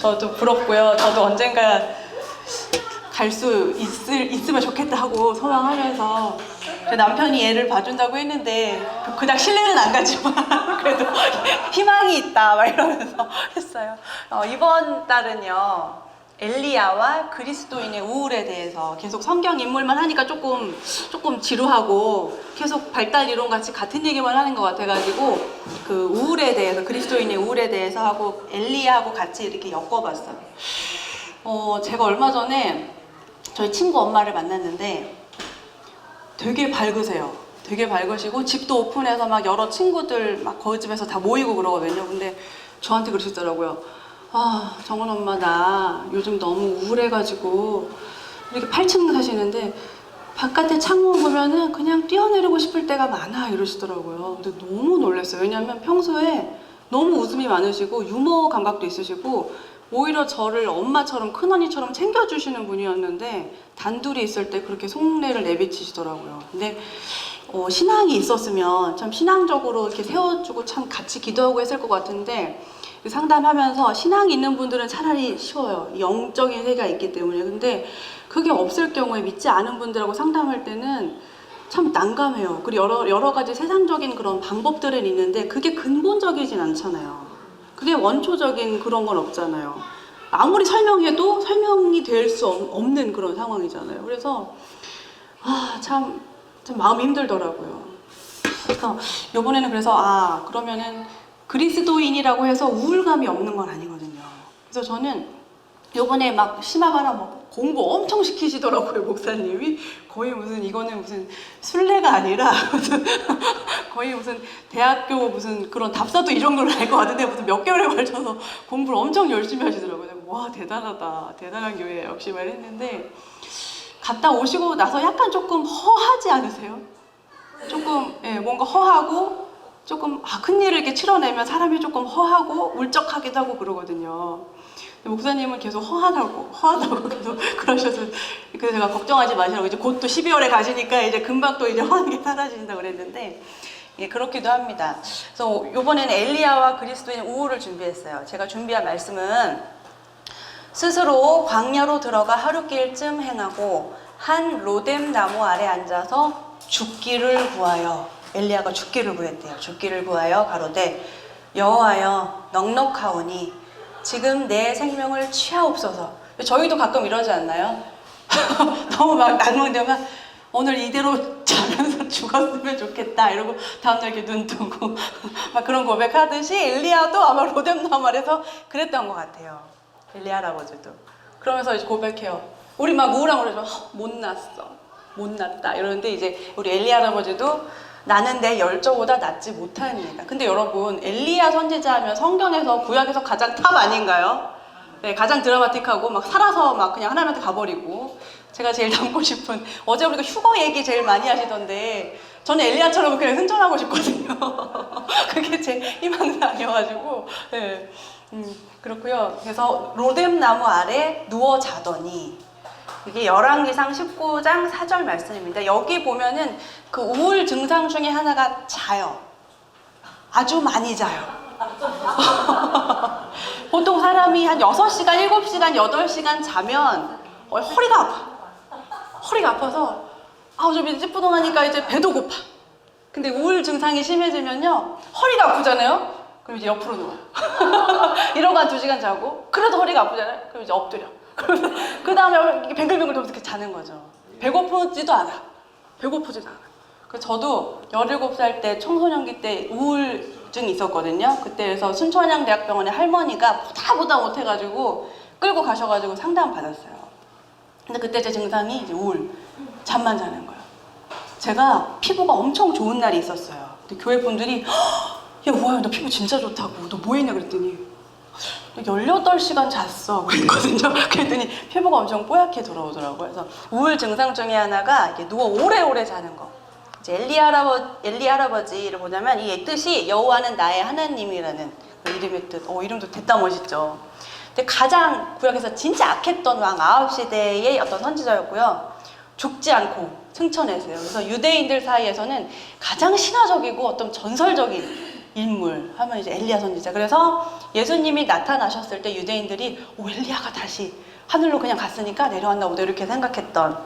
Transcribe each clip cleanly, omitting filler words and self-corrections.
저도 부럽고요. 저도 언젠가 갈 수 있으면 좋겠다 하고 소망하면서 제 남편이 애를 봐준다고 했는데 그닥 신뢰는 안 가지만 그래도 희망이 있다 막 이러면서 했어요. 이번 달은요 엘리야와 그리스도인의 우울에 대해서 계속 성경 인물만 하니까 조금 지루하고 계속 발달 이론 같이 같은 얘기만 하는 것 같아가지고 그 우울에 대해서 그리스도인의 우울에 대해서 하고 엘리야하고 같이 이렇게 엮어봤어요. 제가 얼마 전에 저희 친구 엄마를 만났는데 되게 밝으세요. 되게 밝으시고 집도 오픈해서 막 여러 친구들 막 거기 집에서 다 모이고 그러거든요. 근데 저한테 그러시더라고요. 아, 정은 엄마 나 요즘 너무 우울해가지고 이렇게 8층 사시는데 바깥에 창문 보면은 그냥 뛰어내리고 싶을 때가 많아 이러시더라고요. 근데 너무 놀랐어요. 왜냐면 평소에 너무 웃음이 많으시고 유머 감각도 있으시고 오히려 저를 엄마처럼 큰언니처럼 챙겨주시는 분이었는데 단둘이 있을 때 그렇게 속내를 내비치시더라고요. 근데 신앙이 있었으면 참 신앙적으로 이렇게 세워주고 참 같이 기도하고 했을 것 같은데 상담하면서 신앙이 있는 분들은 차라리 쉬워요. 영적인 세계가 있기 때문에. 근데 그게 없을 경우에 믿지 않은 분들하고 상담할 때는 참 난감해요. 그리고 여러 가지 세상적인 그런 방법들은 있는데 그게 근본적이진 않잖아요. 그게 원초적인 그런 건 없잖아요. 아무리 설명해도 설명이 될 수 없는 그런 상황이잖아요. 그래서 참 마음이 힘들더라고요. 그래서 이번에는 그래서 그러면은 그리스도인이라고 해서 우울감이 없는 건 아니거든요. 그래서 저는 요번에 막 심화반화 막 공부 엄청 시키시더라고요, 목사님이. 거의 이거는 무슨 순례가 아니라 거의 무슨 대학교 무슨 그런 답사도 이 정도로 알 것 같은데 무슨 몇 개월에 걸쳐서 공부를 엄청 열심히 하시더라고요. 와, 대단하다. 대단한 교회 역시 말했는데 갔다 오시고 나서 약간 조금 허하지 않으세요? 조금 뭔가 허하고 조금 큰일을 이렇게 치러내면 사람이 조금 허하고 울적하기도 하고 그러거든요. 목사님은 계속 허하다고 계속 그러셔서 그래서 제가 걱정하지 마시라고 이제 곧 또 12월에 가시니까 이제 금방 또 이제 허한 게 사라진다고 그랬는데 그렇기도 합니다. 그래서 이번에는 엘리야와 그리스도인의 우울을 준비했어요. 제가 준비한 말씀은 스스로 광야로 들어가 하루길쯤 행하고 한 로뎀 나무 아래 앉아서 죽기를 구하여 엘리야가 죽기를 구했대요. 죽기를 구하여 가로되 여호와여 넉넉하오니 지금 내 생명을 취하옵소서. 저희도 가끔 이러지 않나요? 너무 막 낙망되면 오늘 이대로 자면서 죽었으면 좋겠다 이러고 다음날 이렇게 눈 뜨고 막 그런 고백하듯이 엘리야도 아마 로뎀 나무 아래서 그랬던 것 같아요. 엘리야 할아버지도 그러면서 이제 고백해요. 우리 막 우울한 거로 못 났다 이러는데 이제 우리 엘리야 할아버지도 나는 내 열조보다 낫지 못하니이다. 근데 여러분 엘리야 선지자 하면 성경에서 구약에서 가장 탑 아닌가요? 네, 가장 드라마틱하고 막 살아서 막 그냥 하나님한테 가버리고 제가 제일 닮고 싶은 어제 우리가 휴거 얘기 제일 많이 하시던데 저는 엘리야처럼 그냥 승천하고 싶거든요. 그게 제 희망사항이어가지고 네, 그렇고요. 그래서 로뎀 나무 아래 누워 자더니 이게 열왕기상 19장 4절 말씀입니다. 여기 보면은 그 우울 증상 중에 하나가 자요. 아주 많이 자요. 보통 사람이 한 6시간, 7시간, 8시간 자면 허리가 아파. 허리가 아파서 좀 이제 찌뿌둥하니까 이제 배도 고파. 근데 우울 증상이 심해지면요 허리가 아프잖아요. 그럼 이제 옆으로 누워요. 이러고 한 2시간 자고 그래도 허리가 아프잖아요. 그럼 이제 엎드려. 그 다음에 이렇게 뱅글뱅글 돌면서 이렇게 자는 거죠. 배고프지도 않아. 그래서 저도 17살 때 청소년기 때 우울증이 있었거든요. 그때에서 순천향대학병원에 할머니가 보다 못해가지고 끌고 가셔가지고 상담 받았어요. 근데 그때 제 증상이 이제 우울, 잠만 자는 거예요. 제가 피부가 엄청 좋은 날이 있었어요. 근데 교회 분들이 야 뭐야 너 피부 진짜 좋다고 너 뭐 했냐 그랬더니 18시간 잤어 그랬거든요. 그랬더니 피부가 엄청 뽀얗게 돌아오더라고요. 그래서 우울 증상 중에 하나가 이렇게 누워 오래오래 자는 거. 이제 엘리 할아버지를 보자면 이 뜻이 여호와는 나의 하나님이라는 그 이름의 뜻. 이름도 됐다 멋있죠. 근데 가장 구약에서 진짜 악했던 왕 아합 시대의 어떤 선지자였고요. 죽지 않고 승천했어요. 그래서 유대인들 사이에서는 가장 신화적이고 어떤 전설적인 인물 하면 이제 엘리야 선지자. 그래서 예수님이 나타나셨을 때 유대인들이 오, 엘리야가 다시 하늘로 그냥 갔으니까 내려왔나 보다 이렇게 생각했던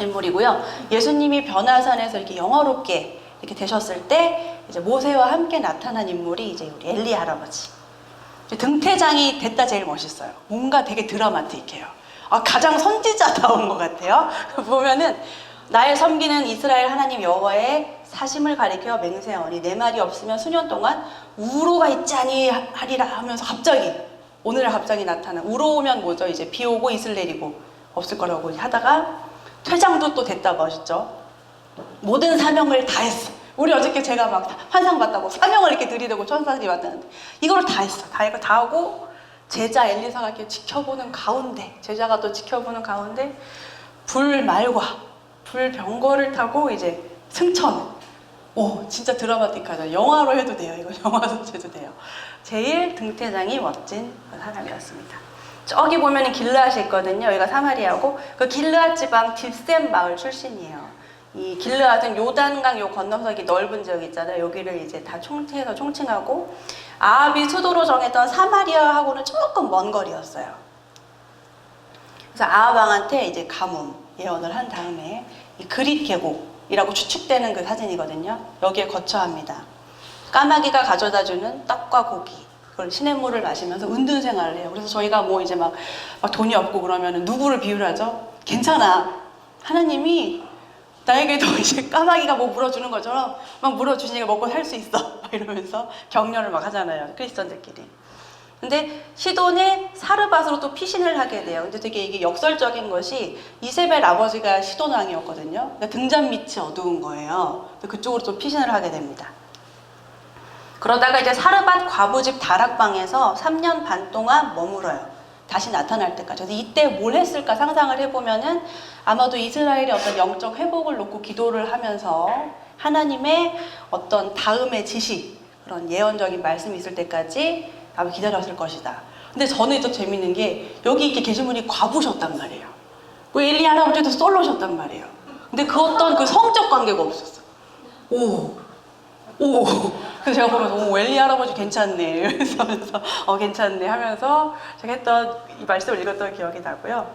인물이고요. 예수님이 변화산에서 이렇게 영화롭게 이렇게 되셨을 때 이제 모세와 함께 나타난 인물이 이제 우리 엘리야 할아버지. 등태장이 됐다 제일 멋있어요. 뭔가 되게 드라마틱해요. 가장 선지자다운 것 같아요. 보면은 나의 섬기는 이스라엘 하나님 여호와의 사심을 가리켜 맹세하오니 내 말이 없으면 수년 동안 우로가 있지 아니하리라 하면서 갑자기 오늘 갑자기 나타나. 우로 오면 뭐죠? 이제 비 오고 이슬 내리고 없을 거라고 하다가 퇴장도 또 됐다 멋있죠. 모든 사명을 다 했어. 우리 어저께 제가 막 환상 봤다고 사명을 이렇게 들이대고 천사들이 왔다는데 이걸 다 했어. 다 하고 제자 엘리사가 이렇게 지켜보는 가운데, 제자가 또 지켜보는 가운데 불말과 불병거를 타고 이제 승천. 오, 진짜 드라마틱하죠. 영화로 해도 돼요. 이거 영화로 해도 돼요. 제일 등태장이 멋진 사람이었습니다. 저기 보면은 길르앗이 있거든요. 여기가 사마리아고 그 길르앗 지방 딥셈 마을 출신이에요. 이 길르앗은 요단강 요 건너서 이렇게 넓은 지역 있잖아요. 여기를 이제 다 총체해서 총칭하고 아합이 수도로 정했던 사마리아하고는 조금 먼 거리였어요. 그래서 아합 왕한테 이제 가뭄 예언을 한 다음에 이 그릿 계곡이라고 추측되는 그 사진이거든요. 여기에 거처합니다. 까마귀가 가져다주는 떡과 고기, 그걸 시냇물을 마시면서 은둔 생활을 해요. 그래서 저희가 뭐 이제 막 돈이 없고 그러면 누구를 비유하죠? 괜찮아. 하나님이 나에게도 이제 까마귀가 뭐 물어주는 것처럼 막 물어주시니까 먹고 살 수 있어. 막 이러면서 격려를 막 하잖아요. 크리스천들끼리. 근데 시돈의 사르밧으로 또 피신을 하게 돼요. 근데 되게 이게 역설적인 것이 이세벨 아버지가 시돈 왕이었거든요. 그러니까 등잔 밑이 어두운 거예요. 그쪽으로 또 피신을 하게 됩니다. 그러다가 이제 사르밧 과부집 다락방에서 3년 반 동안 머물어요. 다시 나타날 때까지. 그래서 이때 뭘 했을까 상상을 해보면은 아마도 이스라엘의 어떤 영적 회복을 놓고 기도를 하면서 하나님의 어떤 다음의 지시, 그런 예언적인 말씀이 있을 때까지 아마 기다렸을 것이다. 근데 저는 또 재밌는 게 여기 이렇게 계신 분이 과부셨단 말이에요. 그 엘리 할아버지도 솔로셨단 말이에요. 근데 그 어떤 그 성적 관계가 없었어. 오. 그래서 제가 보면서 오, 엘리 할아버지 괜찮네 이러면서 괜찮네 하면서 제가 했던 이 말씀을 읽었던 기억이 나고요.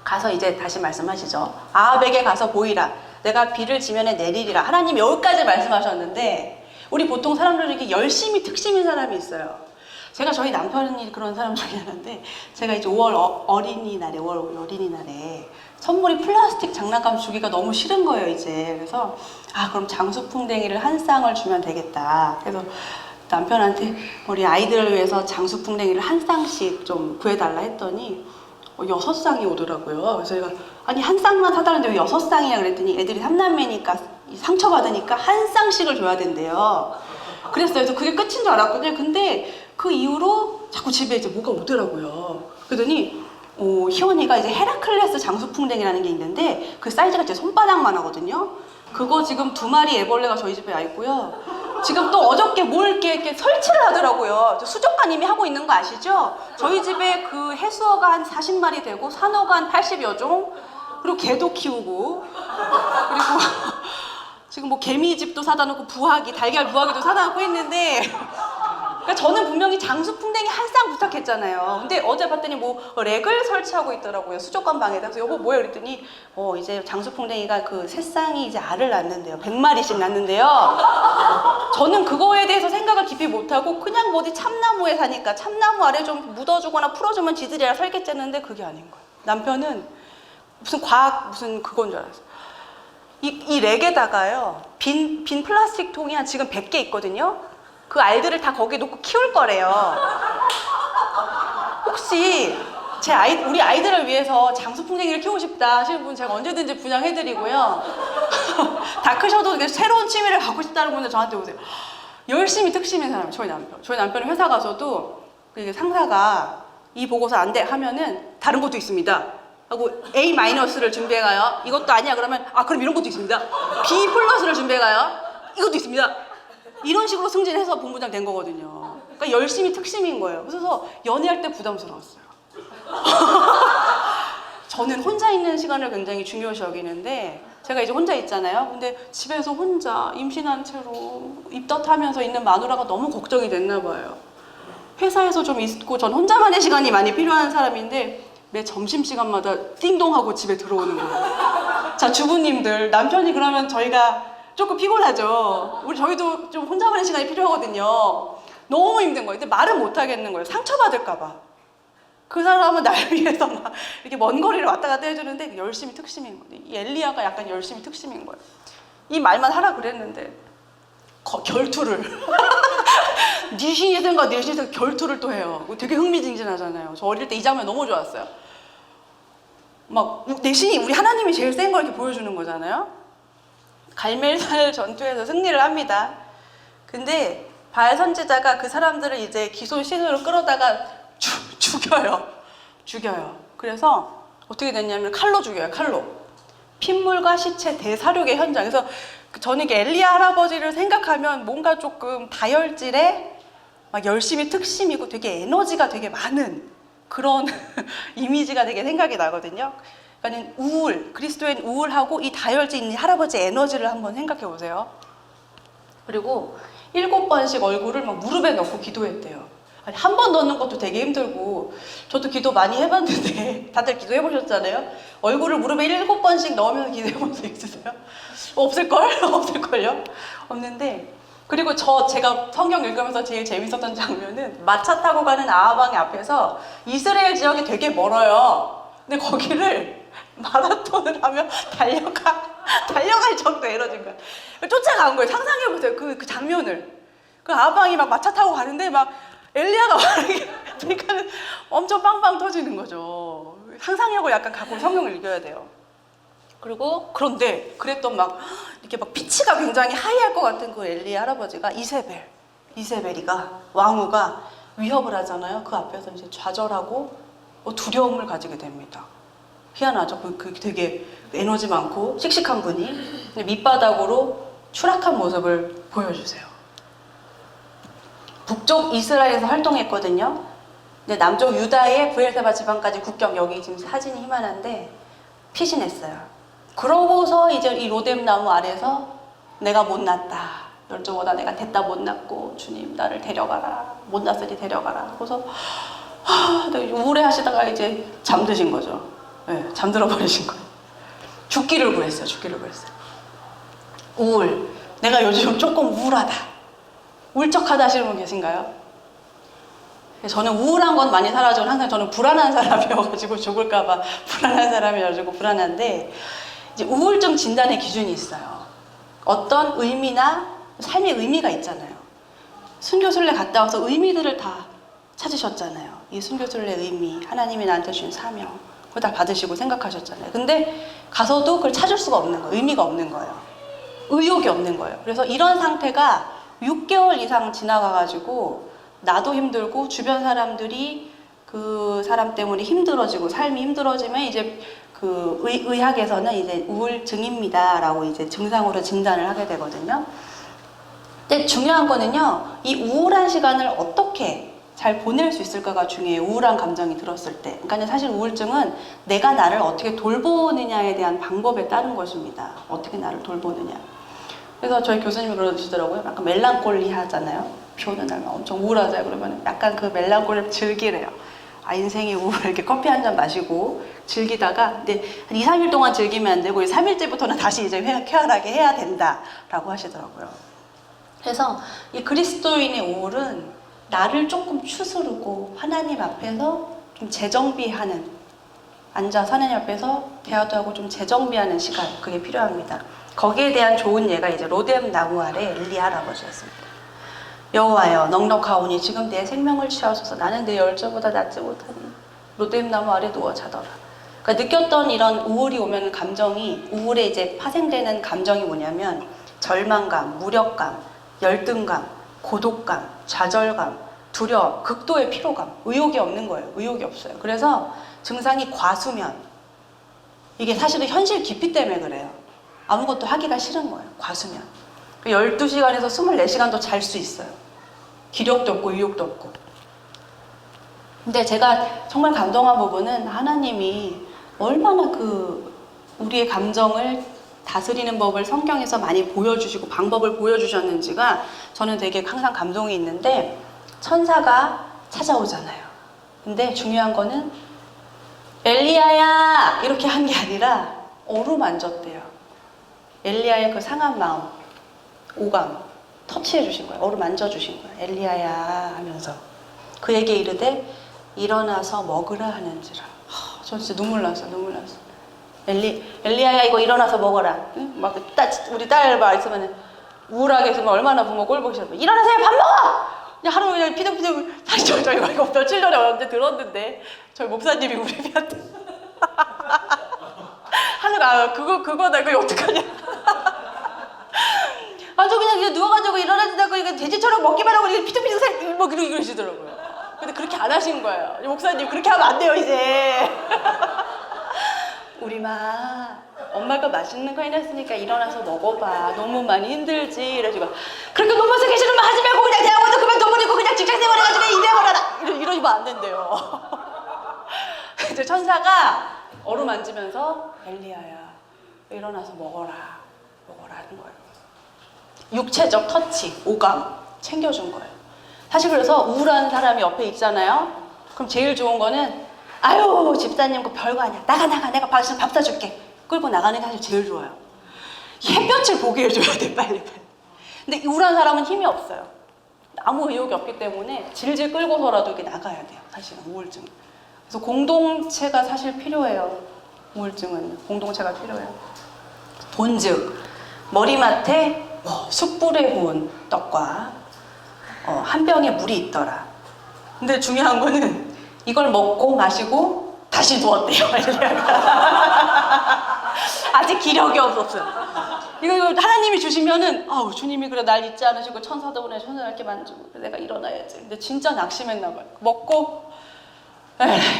가서 이제 다시 말씀하시죠. 아합에게 가서 보이라. 내가 비를 지면에 내리리라. 하나님 여기까지 말씀하셨는데 우리 보통 사람들에게 열심히 특심인 사람이 있어요. 제가 저희 남편이 그런 사람 중에 하나인데 제가 이제 5월 어린이날에 선물이 플라스틱 장난감 주기가 너무 싫은 거예요 이제. 그래서 그럼 장수풍뎅이를 한 쌍을 주면 되겠다. 그래서 남편한테 우리 아이들을 위해서 장수풍뎅이를 한 쌍씩 좀 구해달라 했더니 6쌍이 오더라고요. 그래서 제가 아니 한 쌍만 사달라는데 왜 6쌍이냐 그랬더니 애들이 3남매니까 상처받으니까 한 쌍씩을 줘야 된대요. 그랬어요. 그래서 그게 끝인 줄 알았거든요. 근데 그 이후로 자꾸 집에 이제 뭐가 오더라고요. 그러더니 희원이가 이제 헤라클레스 장수풍뎅이라는 게 있는데 그 사이즈가 제 손바닥만 하거든요. 그거 지금 2마리 애벌레가 저희 집에 와 있고요. 지금 또 어저께 뭘 이렇게 설치를 하더라고요. 수족관 이미 하고 있는 거 아시죠? 저희 집에 그 해수어가 한 40마리 되고 산어가 한 80여 종, 그리고 개도 키우고, 그리고 지금 뭐 개미집도 사다 놓고 달걀 부화기도 사다 놓고 있는데 그러니까 저는 분명히 장수풍뎅이 한 쌍 부탁했잖아요. 근데 어제 봤더니 뭐 렉을 설치하고 있더라고요. 수족관 방에다. 그래서 여보 뭐야 그랬더니 이제 장수풍뎅이가 그 3쌍이 이제 알을 낳는데요. 100마리씩 낳는데요. 저는 그거에 대해서 생각을 깊이 못하고 그냥 어디 참나무에 사니까 참나무 아래 좀 묻어주거나 풀어주면 지들이라 살겠지 했는데 그게 아닌 거예요. 남편은 무슨 과학 무슨 그건 줄 알았어요. 이 렉에다가요 빈 플라스틱 통이 한 지금 100개 있거든요. 그 알들을 다 거기에 놓고 키울 거래요. 혹시 우리 아이들을 위해서 장수풍뎅이를 키우고 싶다 하시는 분 제가 언제든지 분양해드리고요. 다 크셔도 새로운 취미를 갖고 싶다는 분들 저한테 오세요. 열심히 특심인 사람, 저희 남편은 회사 가서도 상사가 이 보고서 안 돼 하면은 다른 것도 있습니다 하고 A-를 준비해가요. 이것도 아니야 그러면 그럼 이런 것도 있습니다. B+를 준비해가요. 이것도 있습니다. 이런 식으로 승진해서 본부장 된 거거든요. 그러니까 열심히 특심인 거예요. 그래서 연애할 때 부담스러웠어요. 저는 혼자 있는 시간을 굉장히 중요시 여기는데 제가 이제 혼자 있잖아요. 근데 집에서 혼자 임신한 채로 입덧하면서 있는 마누라가 너무 걱정이 됐나 봐요. 회사에서 좀 있고 전 혼자만의 시간이 많이 필요한 사람인데 매 점심시간마다 띵동하고 집에 들어오는 거예요. 자, 주부님들, 남편이 그러면 저희가 조금 피곤하죠. 저희도 좀 혼자만의 시간이 필요하거든요. 너무 힘든 거예요. 근데 말은 못 하겠는 거예요. 상처받을까 봐. 그 사람은 날 위해서 막 이렇게 먼 거리를 왔다 갔다 해주는데 열심히 특심인 거예요. 이 엘리야가 약간 열심히 특심인 거예요. 이 말만 하라 그랬는데 결투를 네 신이든가 내 신이든가 결투를 또 해요. 되게 흥미진진하잖아요. 저 어릴 때 이 장면 너무 좋았어요. 막 내 신이 우리 하나님이 제일 센 걸 이렇게 보여주는 거잖아요. 갈멜살 전투에서 승리를 합니다. 근데 바알 선지자가 그 사람들을 이제 기손 신으로 끌어다가 죽여요. 그래서 어떻게 됐냐면 칼로 죽여요. 칼로. 핏물과 시체 대사륙의 현장. 그래서 저는 이게 엘리야 할아버지를 생각하면 뭔가 조금 다혈질에 막 열심히 특심이고 되게 에너지가 되게 많은 그런 이미지가 되게 생각이 나거든요. 그러니까 우울, 그리스도인 우울하고 이 다혈질인 할아버지의 에너지를 한번 생각해 보세요. 그리고 7번씩 얼굴을 막 무릎에 넣고 기도했대요. 한 번 넣는 것도 되게 힘들고 저도 기도 많이 해봤는데 다들 기도해 보셨잖아요. 얼굴을 무릎에 7번씩 넣으면서 기도해 본 적 있으세요? 없을걸? 없을걸요? 없는데 그리고 제가 성경 읽으면서 제일 재밌었던 장면은 마차 타고 가는 아하방의 앞에서 이스라엘 지역이 되게 멀어요. 근데 거기를 마라톤을 하며 달려갈 정도 에너지인 거야. 쫓아간 거예요. 상상해보세요. 그 장면을. 그 아하방이 막 마차 타고 가는데 막 엘리야가 그러니까는 엄청 빵빵 터지는 거죠. 상상력을 약간 갖고 성경을 읽어야 돼요. 그런데 그랬던 막 이렇게 막 피치가 굉장히 하이할 것 같은 그 엘리야 할아버지가 이세벨이가 왕후가 위협을 하잖아요. 그 앞에서 이제 좌절하고 두려움을 가지게 됩니다. 희한하죠. 그 되게 에너지 많고 씩씩한 분이 밑바닥으로 추락한 모습을 보여주세요. 북쪽 이스라엘에서 활동했거든요. 근데 남쪽 유다의 브엘세바 지방까지 국경, 여기 지금 사진이 희만한데 피신했어요. 그러고서 이제 이 로뎀 나무 아래서 내가 못났다. 열정보다 내가 됐다 못났고 주님 나를 데려가라. 못났으니 데려가라. 그래서 우울해 하시다가 이제 잠드신 거죠. 네, 잠들어 버리신 거예요. 죽기를 구했어요. 우울. 내가 요즘 조금 우울하다. 울적하다 하시는 분 계신가요? 저는 우울한 건 많이 사라지고 항상 저는 불안한 사람이어가지고 죽을까봐 불안한 사람이어가지고 불안한데 이제 우울증 진단의 기준이 있어요. 어떤 의미나 삶의 의미가 있잖아요. 순교순례 갔다 와서 의미들을 다 찾으셨잖아요. 이 순교순례 의미, 하나님이 나한테 주신 사명 그걸 다 받으시고 생각하셨잖아요. 근데 가서도 그걸 찾을 수가 없는 거예요. 의미가 없는 거예요. 의욕이 없는 거예요. 그래서 이런 상태가 6개월 이상 지나가가지고 나도 힘들고 주변 사람들이 그 사람 때문에 힘들어지고 삶이 힘들어지면 이제 그 의학에서는 이제 우울증입니다라고 이제 증상으로 진단을 하게 되거든요. 근데 중요한 거는요, 이 우울한 시간을 어떻게 잘 보낼 수 있을까가 중요해요. 우울한 감정이 들었을 때. 그러니까 사실 우울증은 내가 나를 어떻게 돌보느냐에 대한 방법에 따른 것입니다. 어떻게 나를 돌보느냐. 그래서 저희 교수님이 그러시더라고요. 약간 멜랑콜리 하잖아요. 비 오는 날만 엄청 우울하잖아요. 그러면 약간 그 멜랑콜리를 즐기래요. 인생이 우울 이렇게 커피 한 잔 마시고 즐기다가 근데 한 2, 3일 동안 즐기면 안 되고 3일째부터는 다시 이제 쾌활하게 해야 된다라고 하시더라고요. 그래서 이 그리스도인의 우울은 나를 조금 추스르고 하나님 앞에서 좀 재정비하는 앉아서 하나님 앞에서 대화도 하고 좀 재정비하는 시간 그게 필요합니다. 거기에 대한 좋은 예가 이제 로뎀 나무 아래 엘리야 할아버지였습니다. 여호와여 넉넉하오니 지금 내 생명을 취하소서 나는 내 열조보다 낫지 못하니 로뎀 나무 아래 누워 자더라. 그러니까 느꼈던 이런 우울이 오면 감정이 우울에 이제 파생되는 감정이 뭐냐면 절망감, 무력감, 열등감, 고독감, 좌절감, 두려움, 극도의 피로감, 의욕이 없는 거예요. 의욕이 없어요. 그래서 증상이 과수면 이게 사실은 현실 기피 때문에 그래요. 아무것도 하기가 싫은 거예요. 과수면. 12시간에서 24시간도 잘 수 있어요. 기력도 없고 의욕도 없고. 근데 제가 정말 감동한 부분은 하나님이 얼마나 우리의 감정을 다스리는 법을 성경에서 많이 보여주시고 방법을 보여주셨는지가 저는 되게 항상 감동이 있는데, 천사가 찾아오잖아요. 근데 중요한 거는 엘리야야 이렇게 한 게 아니라 어루만졌대요. 엘리야의 그 상한 마음, 오감 터치해 주신 거예요. 어루만져 주신 거예요. 엘리야야 하면서 그에게 이르되 일어나서 먹으라 하는지라. 저 진짜 눈물 났어. 엘리야야 이거 일어나서 먹어라. 응? 막 우리 딸 막 있으면 우울하게 있으면 얼마나 부모 꼴 보기 싫어. 일어나세요, 밥 먹어. 그냥 하루 그냥 피둥피둥. 사실 저희 이거 며칠 전에 언제 들었는데 저희 목사님이 우리 애한테 하늘아 그거다 이거 어떡하냐. 아주 그냥 누워가지고 일어나지다고 이거 돼지처럼 먹기만 하고 이거 피둥피둥 뭐 이러시더라고요. 근데 그렇게 안 하신 거예요. 목사님 그렇게 하면 안 돼요 이제. 우리 엄마가 맛있는 거 해놨으니까 일어나서 먹어봐. 너무 많이 힘들지. 이래가지고 그렇게 너무 세게 싫으면 하지 말고 그냥 대학원도 그만둬버리고 그냥 직장생활 해가지고 입양을 하라. 이러면 안 된대요. 이제 천사가 어루만지면서 엘리야야 일어나서 먹어라 하는 거예요. 육체적 터치, 오감 챙겨준 거예요. 사실 그래서 우울한 사람이 옆에 있잖아요. 그럼 제일 좋은 거는 아유 집사님 그 별거 아니야. 나가 내가 밥 사줄게. 끌고 나가는 게 사실 제일 좋아요. 햇볕을 보게 해줘야 돼 빨리. 근데 우울한 사람은 힘이 없어요. 아무 의욕이 없기 때문에 질질 끌고서라도 이렇게 나가야 돼요. 사실은 우울증. 그래서 공동체가 사실 필요해요. 우울증은 공동체가 필요해요. 본즉 머리맡에 숯불에 구운 떡과 한 병에 물이 있더라. 근데 중요한 거는 이걸 먹고 마시고 다시 누웠대요. 아직 기력이 없었어요. 이거 하나님이 주시면은 주님이 그래 날 잊지 않으시고 천사도 보내 천사 이렇게 만지고 내가 일어나야지. 근데 진짜 낙심했나 봐요. 먹고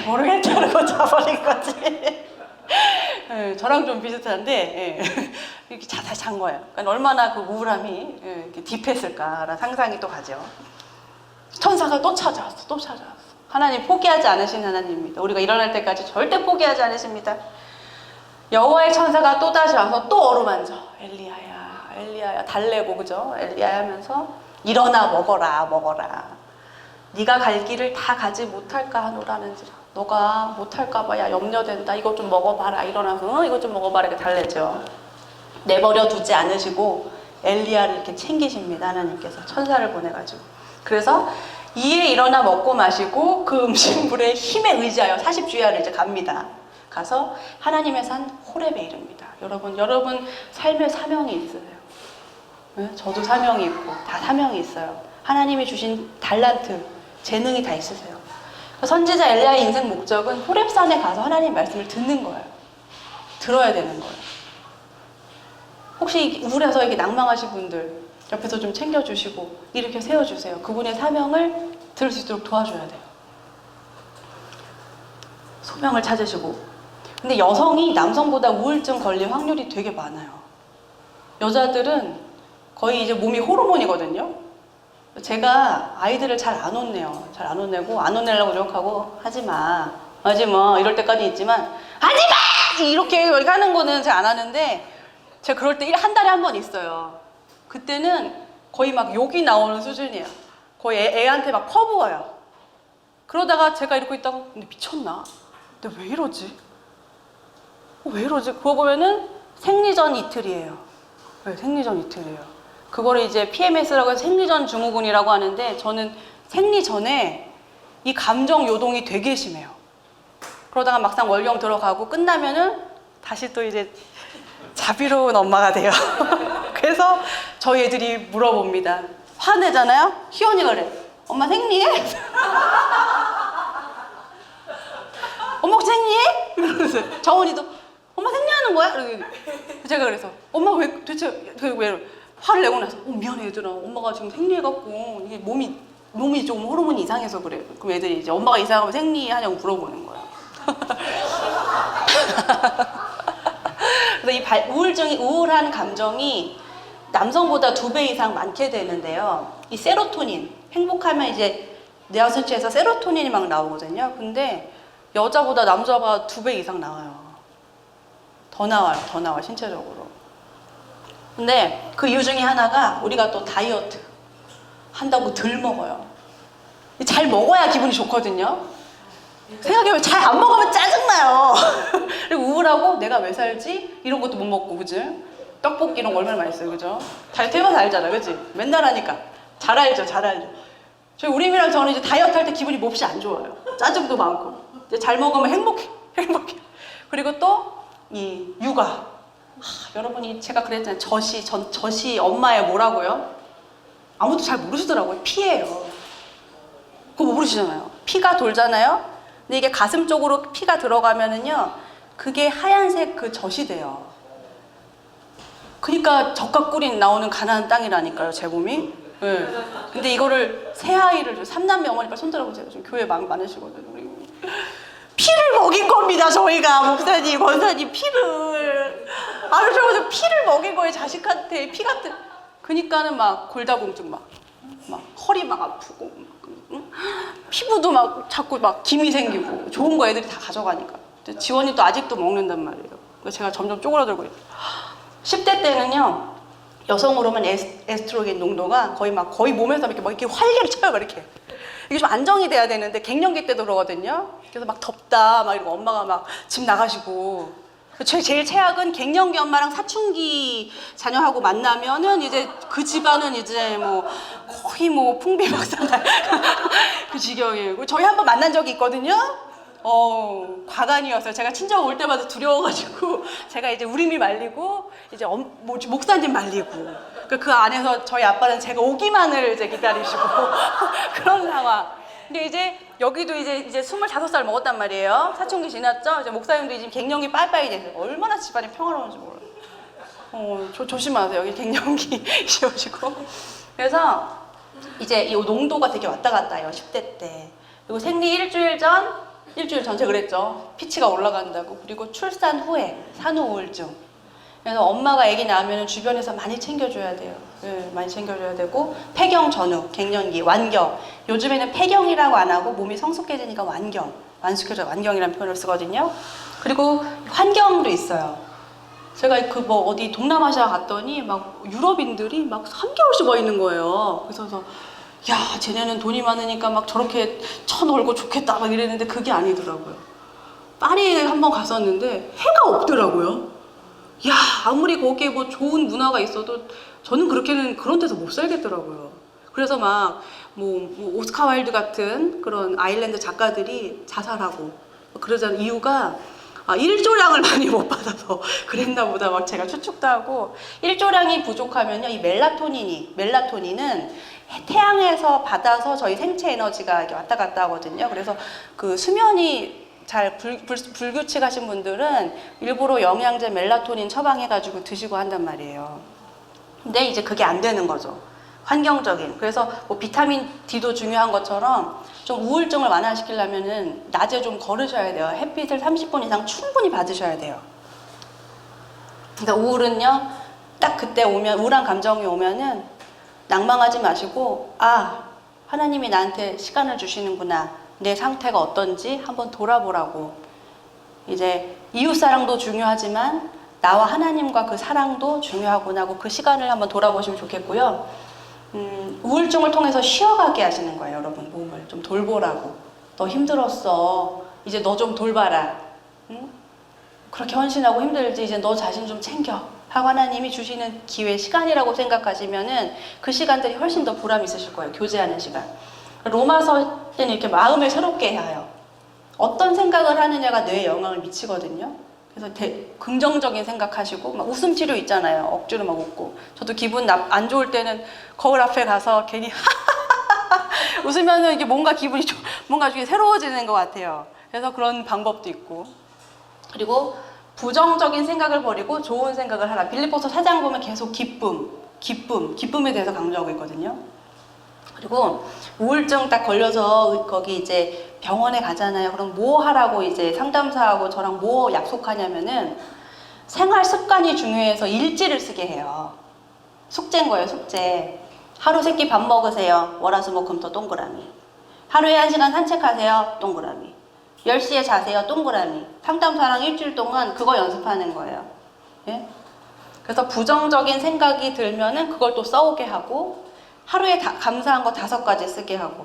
모르겠다 그러고 자버린 거지. 저랑 좀 비슷한데 이렇게 다시 잔 거예요. 그러니까 얼마나 그 우울함이 이렇게 딥했을까라는 상상이 또 가죠. 천사가 또 찾아왔어. 하나님 포기하지 않으신 하나님입니다. 우리가 일어날 때까지 절대 포기하지 않으십니다. 여호와의 천사가 또 다시 와서 또 어루만져. 엘리야야 달래고 그죠? 엘리야야 하면서 일어나 먹어라. 네가 갈 길을 다 가지 못할까 하노라는지라. 너가 못할까 봐 야 염려된다. 이것 좀 먹어봐라. 일어나서 이것 좀 먹어봐라. 이렇게 달래죠. 내버려 두지 않으시고 엘리야를 이렇게 챙기십니다. 하나님께서 천사를 보내가지고. 그래서 이에 일어나 먹고 마시고 그 음식물의 힘에 의지하여 40주야를 이제 갑니다. 가서 하나님의 산 호렙에 이릅니다. 여러분 삶에 사명이 있으세요. 네? 저도 사명이 있고 다 사명이 있어요. 하나님이 주신 달란트, 재능이 다 있으세요. 선지자 엘리야의 인생 목적은 호렙산에 가서 하나님 말씀을 듣는 거예요. 들어야 되는 거예요. 혹시 우울해서 이렇게 낭망하신 분들 옆에서 좀 챙겨주시고 이렇게 세워주세요. 그분의 사명을 들을 수 있도록 도와줘야 돼요. 소명을 찾으시고. 근데 여성이 남성보다 우울증 걸릴 확률이 되게 많아요. 여자들은 거의 이제 몸이 호르몬이거든요. 제가 아이들을 잘 안 혼내요. 잘 안 혼내고 안 혼내려고 노력하고 하지마 이럴 때까지 있지만 하지마! 이렇게 하는 거는 제가 안 하는데 제가 그럴 때 한 달에 한 번 있어요. 그때는 거의 막 욕이 나오는 수준이에요. 거의 애한테 막 퍼부어요. 그러다가 제가 이러고 있다가 근데 미쳤나? 근데 왜 이러지? 그거 보면은 생리전 이틀이에요. 네, 생리전 이틀이에요. 그거를 이제 PMS라고 해서 생리전 증후군이라고 하는데 저는 생리 전에 이 감정 요동이 되게 심해요. 그러다가 막상 월경 들어가고 끝나면은 다시 또 이제 자비로운 엄마가 돼요. 그래서 저희 애들이 물어봅니다. 화내잖아요? 희원이가 그래. 엄마 생리해? 엄마 생리해? 이러면서 정원이도 엄마 생리하는 거야? 제가 그래서 엄마 왜 도대체 왜 화를 내고 나서 미안해 얘들아. 엄마가 지금 생리해갖고 이게 몸이 좀 호르몬이 이상해서 그래. 그럼 애들이 이제 엄마가 이상하면 생리하냐고 물어보는 거예요. 그래서 이 우울한 감정이 남성보다 2배 이상 많게 되는데요. 이 세로토닌, 행복하면 이제 뇌하수체에서 세로토닌이 막 나오거든요. 근데 여자보다 남자가 2배 이상 나와요. 더 나와요, 신체적으로. 근데 그 이유 중에 하나가 우리가 또 다이어트 한다고 덜 먹어요. 잘 먹어야 기분이 좋거든요. 생각해보면 잘 안 먹으면 짜증나요. 그리고 우울하고 내가 왜 살지? 이런 것도 못 먹고, 그지? 떡볶이 이런 거 얼마나 맛있어요, 그죠? 다이어트 해봐서 알잖아, 그지? 맨날 하니까. 잘 알죠, 잘 알죠. 우림이랑 저는 이제 다이어트 할 때 기분이 몹시 안 좋아요. 짜증도 많고. 이제 잘 먹으면 행복해, 행복해. 그리고 또 이 육아. 여러분이 제가 그랬잖아요. 젖이 엄마의 뭐라고요? 아무도 잘 모르시더라고요. 피예요. 그거 모르시잖아요. 피가 돌잖아요. 근데 이게 가슴 쪽으로 피가 들어가면은요, 그게 하얀색 그 젖이 돼요. 그러니까 젖과 꿀이 나오는 가난한 땅이라니까요, 제 몸이. 네. 근데 이거를 새 아이를 3남매 어머니 빨리 손들어보세요. 좀 교회 많으시거든요. 피를 먹인 겁니다, 저희가. 목사님, 권사님, 피를. 저거 피를 먹인 거예요, 자식한테. 피 같은. 그니까는 막 골다공증 막 허리 막 아프고, 응? 피부도 막 자꾸 막 김이 생기고, 좋은 거 애들이 다 가져가니까. 지원이 또 아직도 먹는단 말이에요. 제가 점점 쪼그라들고 있어요. 10대 때는요, 여성 호르몬 에스트로겐 농도가 거의 몸에서 이렇게 활개를 쳐요, 이렇게. 이게 좀 안정이 돼야 되는데 갱년기 때도 그러거든요. 그래서 막 덥다 막 이러고 엄마가 막 집 나가시고. 제일 최악은 갱년기 엄마랑 사춘기 자녀하고 만나면은 이제 그 집안은 이제 뭐 거의 뭐 풍비박산날 그 지경이에요. 저희 한번 만난 적이 있거든요. 과간이었어요. 제가 친정 올 때마다 두려워가지고 제가 이제 우림이 말리고 이제 목사님 말리고 그 안에서 저희 아빠는 제가 오기만을 이제 기다리시고 그런 상황. 근데 이제 여기도 이제 25살 먹었단 말이에요. 사춘기 지났죠. 이제 목사님도 이제 갱년기 빠이빠이 돼서 얼마나 집안이 평화로운지 몰라요. 조심하세요. 여기 갱년기 이셔지고. 그래서 이제 이 농도가 되게 왔다 갔다 해요. 10대 때. 그리고 생리 일주일 전 제가 그랬죠. 피치가 올라간다고. 그리고 출산 후에 산후 우울증. 그래서 엄마가 아기 낳으면 주변에서 많이 챙겨줘야 돼요. 네, 많이 챙겨줘야 되고, 폐경 전후, 갱년기, 완경. 요즘에는 폐경이라고 안 하고 몸이 성숙해지니까 완숙해져 완경이라는 표현을 쓰거든요. 그리고 환경도 있어요. 제가 어디 동남아시아 갔더니 막 유럽인들이 막 3개월씩 와 있는 거예요. 그래서 야, 쟤네는 돈이 많으니까 막 저렇게 쳐놀고 좋겠다 막 이랬는데 그게 아니더라고요. 파리에 한번 갔었는데 해가 없더라고요. 야, 아무리 거기에 뭐 좋은 문화가 있어도 저는 그런 데서 못 살겠더라고요. 그래서 뭐 오스카 와일드 같은 그런 아일랜드 작가들이 자살하고 그러자는 이유가 일조량을 많이 못 받아서 그랬나 보다 막 제가 추측도 하고. 일조량이 부족하면요, 이 멜라토닌은 태양에서 받아서 저희 생체 에너지가 이렇게 왔다 갔다 하거든요. 그래서 그 수면이 잘 불규칙하신 분들은 일부러 영양제 멜라토닌 처방해가지고 드시고 한단 말이에요. 근데 이제 그게 안 되는 거죠. 환경적인. 그래서 뭐 비타민 D도 중요한 것처럼 좀 우울증을 완화시키려면은 낮에 좀 걸으셔야 돼요. 햇빛을 30분 이상 충분히 받으셔야 돼요. 그러니까 우울은요, 딱 그때 우울한 감정이 오면은 낭망하지 마시고, 하나님이 나한테 시간을 주시는구나. 내 상태가 어떤지 한번 돌아보라고. 이제 이웃사랑도 중요하지만 나와 하나님과 그 사랑도 중요하구나 하고 그 시간을 한번 돌아보시면 좋겠고요. 우울증을 통해서 쉬어가게 하시는 거예요. 여러분 몸을 좀 돌보라고. 너 힘들었어. 이제 너 좀 돌봐라. 응? 그렇게 헌신하고 힘들지. 이제 너 자신 좀 챙겨 하고 하나님이 주시는 기회, 시간이라고 생각하시면은 그 시간들이 훨씬 더 보람 있으실 거예요. 교제하는 시간. 로마서에는 이렇게 마음을 새롭게 해야 해요. 어떤 생각을 하느냐가 뇌에 영향을 미치거든요. 그래서 긍정적인 생각하시고, 막 웃음 치료 있잖아요. 억지로 막 웃고. 저도 기분 안 좋을 때는 거울 앞에 가서 괜히 웃으면은 이게 뭔가 기분이 뭔가 좀 새로워지는 것 같아요. 그래서 그런 방법도 있고. 그리고 부정적인 생각을 버리고 좋은 생각을 하라. 빌립보서 4장 보면 계속 기쁨에 대해서 강조하고 있거든요. 그리고 우울증 딱 걸려서 거기 이제 병원에 가잖아요. 그럼 뭐 하라고 이제 상담사하고 저랑 뭐 약속하냐면은 생활 습관이 중요해서 일지를 쓰게 해요. 숙제인 거예요, 숙제. 하루 3끼 밥 먹으세요. 월화수목금토 동그라미. 하루에 1시간 산책하세요. 동그라미. 10시에 자세요. 동그라미. 상담사랑 일주일 동안 그거 연습하는 거예요. 예? 그래서 부정적인 생각이 들면은 그걸 또 써오게 하고 하루에 감사한 거 5가지 쓰게 하고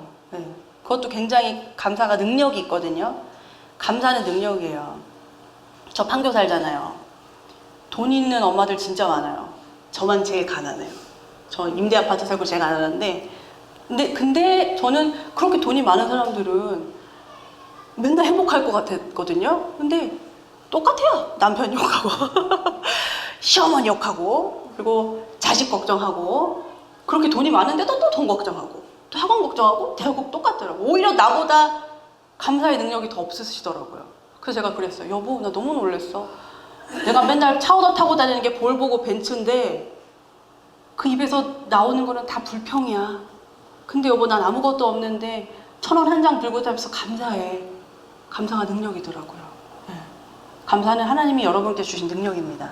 그것도 굉장히 감사가 능력이 있거든요. 감사는 능력이에요. 저 판교 살잖아요. 돈 있는 엄마들 진짜 많아요. 저만 제일 가난해요. 저 임대 아파트 살고 제일 가난한데 근데 저는 그렇게 돈이 많은 사람들은 맨날 행복할 것 같았거든요. 근데 똑같아요. 남편 욕하고 시어머니 욕하고 그리고 자식 걱정하고 그렇게 돈이 많은데도 또 돈 걱정하고 또 학원 걱정하고 대학 똑같더라고. 오히려 나보다 감사의 능력이 더 없으시더라고요. 그래서 제가 그랬어요. 여보, 나 너무 놀랬어. 내가 맨날 차오더 타고 다니는 게 볼보고 벤츠인데 그 입에서 나오는 거는 다 불평이야. 근데 여보, 난 아무것도 없는데 1,000원 한 장 들고 다니면서 감사해. 감사가 능력이더라고요. 감사는 하나님이 여러분께 주신 능력입니다.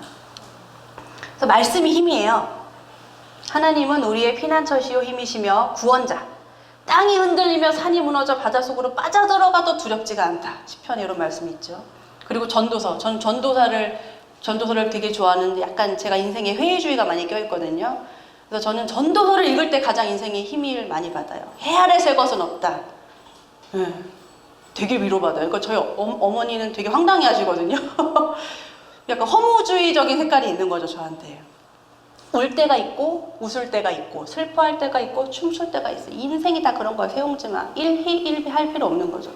그래서 말씀이 힘이에요. 하나님은 우리의 피난처시요 힘이시며 구원자. 땅이 흔들리며 산이 무너져 바닷속으로 빠져들어가도 두렵지가 않다. 시편에 이런 말씀이 있죠. 그리고 전도서. 저는 전도서를 되게 좋아하는데 약간 제가 인생에 회의주의가 많이 껴있거든요. 그래서 저는 전도서를 읽을 때 가장 인생에 힘을 많이 받아요. 해 아래 새 것은 없다. 되게 위로받아요. 그러니까 저희 어머니는 되게 황당해 하시거든요. 약간 허무주의적인 색깔이 있는 거죠, 저한테. 울 때가 있고 웃을 때가 있고 슬퍼할 때가 있고 춤출 때가 있어. 인생이 다 그런 거야. 세용지마. 일희 할 필요 없는 거죠.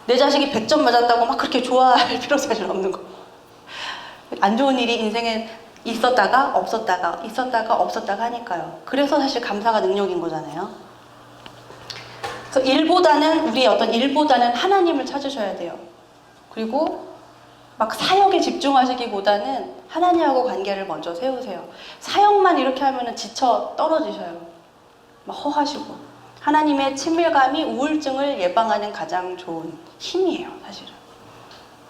내 자식이 100점 맞았다고 막 그렇게 좋아할 필요 사실 없는 거. 안 좋은 일이 인생에 있었다가 없었다가 있었다가 없었다가 하니까요. 그래서 사실 감사가 능력인 거잖아요. 그래서 우리의 어떤 일보다는 하나님을 찾으셔야 돼요. 그리고 막 사역에 집중하시기보다는 하나님하고 관계를 먼저 세우세요. 사역만 이렇게 하면 지쳐 떨어지셔요. 막 허하시고. 하나님의 친밀감이 우울증을 예방하는 가장 좋은 힘이에요, 사실은.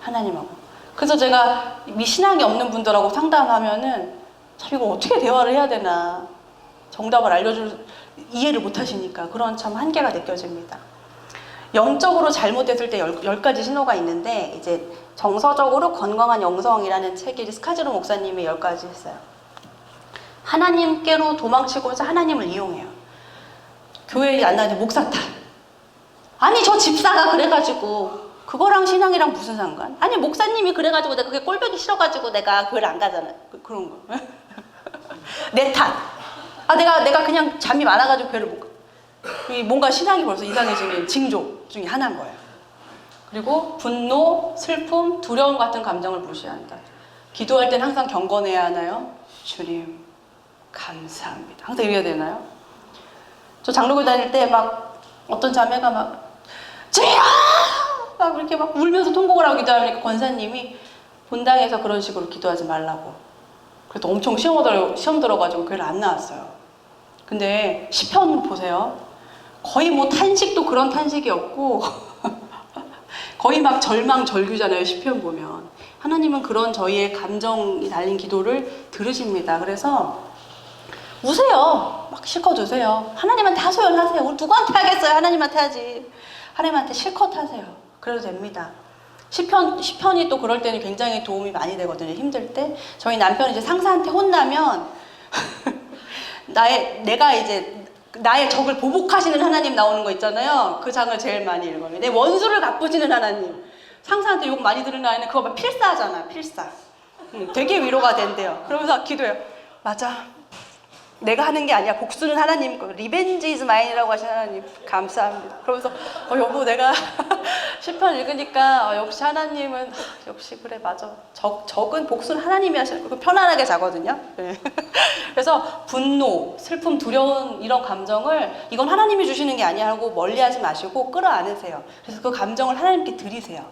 하나님하고. 그래서 제가 신앙이 없는 분들하고 상담하면은 참 이거 어떻게 대화를 해야 되나. 정답을 이해를 못 하시니까 그런 참 한계가 느껴집니다. 영적으로 잘못됐을 때 10가지 신호가 있는데 이제 정서적으로 건강한 영성이라는 책이 스카지로 목사님이 10가지 했어요. 하나님께로 도망치고자 하나님을 이용해요. 교회에 안 나는데 목사 탓. 아니 저 집사가 그래가지고 그거랑 신앙이랑 무슨 상관? 아니 목사님이 그래가지고 내가 그게 꼴보기 싫어가지고 내가 교회를 안 가잖아. 그런 거. 내 탓. 내가 그냥 잠이 많아가지고 교회를 못 가. 뭔가 신앙이 벌써 이상해지는 징조 중에 하나인 거예요. 그리고 분노, 슬픔, 두려움 같은 감정을 무시한다. 기도할 땐 항상 경건해야 하나요? 주님, 감사합니다. 항상 이래야 되나요? 저 장로교 다닐 때 막 어떤 자매가 막 주여! 막 이렇게 막 울면서 통곡을 하고 기도하니까 권사님이 본당에서 그런 식으로 기도하지 말라고. 그래서 엄청 시험 들어가지고 교회를 안 나왔어요. 근데 시편 보세요. 거의 뭐 탄식도 그런 탄식이 없고 거의 막 절망절규잖아요. 시편 보면 하나님은 그런 저희의 감정이 달린 기도를 들으십니다. 그래서 우세요. 막 실컷 우세요. 하나님한테 하소연하세요. 우리 누구한테 하겠어요? 하나님한테 하지. 하나님한테 실컷 하세요. 그래도 됩니다. 시편이 또 그럴 때는 굉장히 도움이 많이 되거든요. 힘들 때. 저희 남편이 이제 상사한테 혼나면 나의 적을 보복하시는 하나님 나오는 거 있잖아요. 그 장을 제일 많이 읽어요. 내 원수를 갚으시는 하나님. 상사한테 욕 많이 들은 아이는 그거 막 필사하잖아. 필사. 되게 위로가 된대요. 그러면서 기도해요. 맞아. 내가 하는 게 아니야. 복수는 하나님 거. 리벤지 이즈 마인이라고 하신 하나님 감사합니다. 그러면서 여보 내가 시편 읽으니까 역시 하나님은 역시 그래 맞아. 적은 복수는 하나님이 하시는 거. 편안하게 자거든요. 네. 그래서 분노, 슬픔, 두려운 이런 감정을 이건 하나님이 주시는 게 아니야 하고 멀리하지 마시고 끌어안으세요. 그래서 그 감정을 하나님께 드리세요.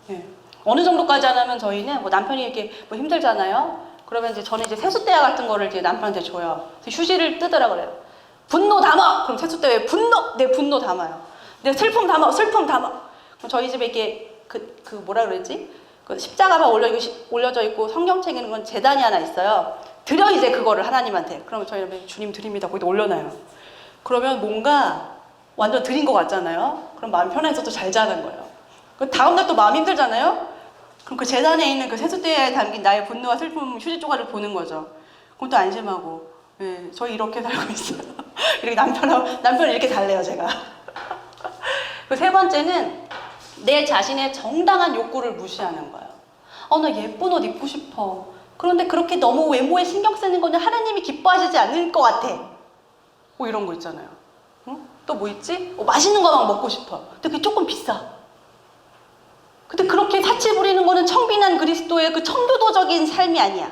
네. 어느 정도까지 하냐면 저희는 뭐 남편이 이렇게 뭐 힘들잖아요. 그러면 이제 저는 이제 세숫대야 같은 거를 이제 남편한테 줘요. 휴지를 뜨더라 그래요. 분노 담아! 그럼 세숫대에 내 분노 담아요. 내 슬픔 담아! 슬픔 담아! 그럼 저희 집에 이렇게 뭐라 그러지? 그 십자가가 올려져 있고 성경책 있는 건 재단이 하나 있어요. 드려 이제 그거를 하나님한테. 그러면 저희는 주님 드립니다. 거기다 올려놔요. 그러면 뭔가 완전 드린 것 같잖아요. 그럼 마음 편해서 또 잘 자는 거예요. 다음날 또 마음 힘들잖아요. 그럼 그 재단에 있는 그 세숫대에 담긴 나의 분노와 슬픔 휴지 조각을 보는 거죠. 그럼 또 안심하고, 예, 저희 이렇게 살고 있어요. 이렇게 남편을 이렇게 달래요, 제가. 그 세 번째는 내 자신의 정당한 욕구를 무시하는 거예요. 나 예쁜 옷 입고 싶어. 그런데 그렇게 너무 외모에 신경 쓰는 거는 하나님이 기뻐하시지 않을 것 같아. 뭐 이런 거 있잖아요. 응? 또 뭐 있지? 맛있는 거 막 먹고 싶어. 근데 그게 조금 비싸. 근데 그렇게 사치 부리는 거는 청빈한 그리스도의 그 청교도적인 삶이 아니야.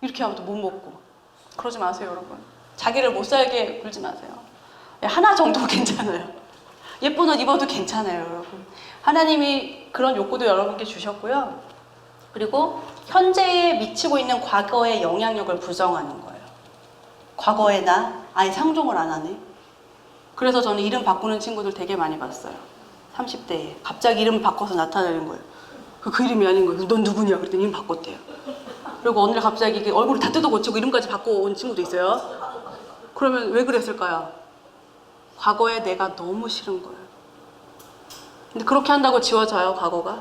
이렇게 하면 또 못 먹고. 그러지 마세요, 여러분. 자기를 못 살게 굴지 마세요. 하나 정도 괜찮아요. 예쁜 옷 입어도 괜찮아요, 여러분. 하나님이 그런 욕구도 여러분께 주셨고요. 그리고 현재에 미치고 있는 과거의 영향력을 부정하는 거예요. 과거의 나, 아예 상종을 안 하네. 그래서 저는 이름 바꾸는 친구들 되게 많이 봤어요. 30대에. 갑자기 이름 바꿔서 나타나는 거예요. 그 이름이 아닌 거예요. 넌 누구냐? 그랬더니 이름 바꿨대요. 그리고 어느 날 갑자기 얼굴을 다 뜯어 고치고 이름까지 바꿔온 친구도 있어요. 그러면 왜 그랬을까요? 과거의 내가 너무 싫은 거예요. 근데 그렇게 한다고 지워져요, 과거가?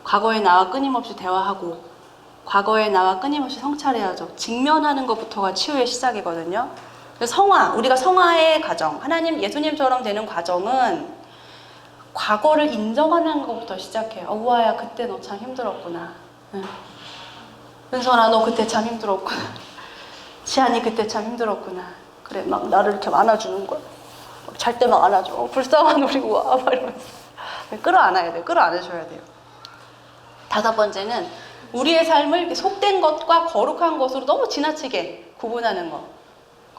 과거의 나와 끊임없이 대화하고 과거의 나와 끊임없이 성찰해야죠. 직면하는 것부터가 치유의 시작이거든요. 성화, 우리가 성화의 과정, 하나님, 예수님처럼 되는 과정은 과거를 인정하는 것부터 시작해요. 우아야, 그때 너 참 힘들었구나. 응. 은선아, 너 그때 참 힘들었구나. 지안이 그때 참 힘들었구나. 그래, 막 나를 이렇게 안아주는 거야. 잘 때 막 안아줘. 불쌍한 우리 우아, 막 이러면서. 끌어안아야 돼요. 끌어안으셔야 돼요. 다섯 번째는 우리의 삶을 속된 것과 거룩한 것으로 너무 지나치게 구분하는 거.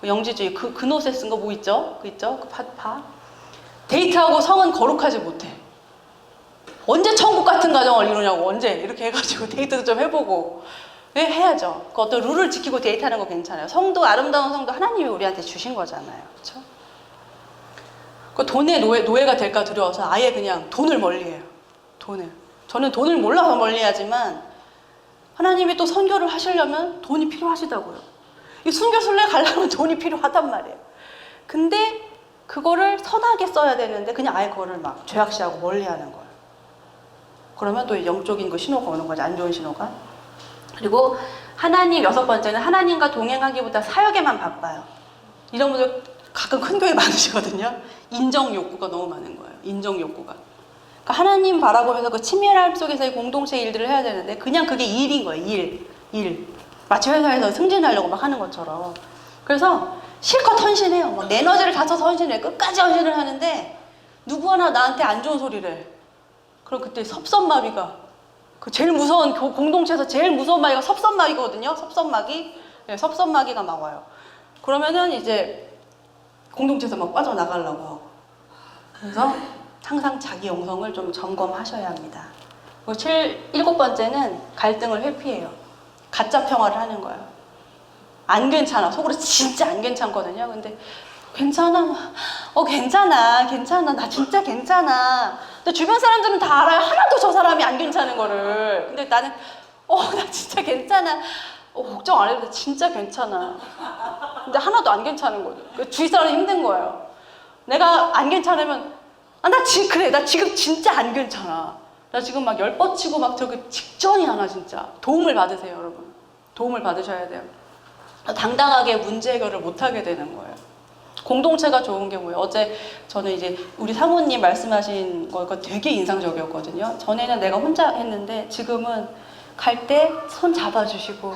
그 영지주의, 그 노세 쓴 거 뭐 있죠? 그 있죠? 그 파. 데이트하고 성은 거룩하지 못해. 언제 천국 같은 가정을 이루냐고, 언제 이렇게 해가지고 데이트도 좀 해보고. 네, 해야죠. 그 어떤 룰을 지키고 데이트하는 거 괜찮아요. 성도, 아름다운 성도 하나님이 우리한테 주신 거잖아요. 그렇죠? 그 돈의 노예가 될까 두려워서 아예 그냥 돈을 멀리해요. 돈을. 저는 돈을 몰라서 멀리하지만 하나님이 또 선교를 하시려면 돈이 필요하시다고요. 이 순교순례 가려면 돈이 필요하단 말이에요. 근데 그거를 선하게 써야 되는데 그냥 아예 그거를 막 죄악시하고 멀리하는 거예요. 그러면 또 영적인 그 신호가 오는 거죠. 안 좋은 신호가. 그리고 하나님, 여섯 번째는 하나님과 동행하기보다 사역에만 바빠요. 이런 분들 가끔 큰 교회 많으시거든요. 인정 욕구가 너무 많은 거예요. 인정 욕구가. 그러니까 하나님 바라보면서 그 친밀함 속에서의 공동체 일들을 해야 되는데 그냥 그게 일인 거예요. 일. 마치 회사에서 승진하려고 막 하는 것처럼. 그래서 실컷 헌신해요. 막 에너지를 다 써서 헌신해요. 끝까지 헌신을 하는데 누구 하나 나한테 안 좋은 소리를 해. 그럼 그때 섭섭마비가, 그 제일 무서운, 공동체에서 제일 무서운 마귀가 섭섭마귀거든요. 섭섭마귀. 네, 섭섭마귀가 막 와요. 그러면은 이제 공동체에서 막 빠져나가려고 하고. 그래서 항상 자기 영성을 좀 점검하셔야 합니다. 그리고 일곱 번째는 갈등을 회피해요. 가짜 평화를 하는 거예요. 안 괜찮아. 속으로 진짜 안 괜찮거든요. 근데 괜찮아. 괜찮아. 나 진짜 괜찮아. 근데 주변 사람들은 다 알아요. 하나도 저 사람이 안 괜찮은 거를. 근데 나는 나 진짜 괜찮아. 걱정 안 해도 돼. 진짜 괜찮아. 근데 하나도 안 괜찮은 거죠. 주위 사람이 힘든 거예요. 내가 안 괜찮으면 나 지금 진짜 안 괜찮아. 나 지금 막 열뻗치고 막 저기 직전이 하나 진짜. 도움을 받으세요, 여러분. 도움을 받으셔야 돼요. 당당하게 문제 해결을 못 하게 되는 거예요. 공동체가 좋은 게 뭐예요? 어제 저는 이제 우리 사모님 말씀하신 거가 되게 인상적이었거든요. 전에는 내가 혼자 했는데 지금은 갈 때 손 잡아주시고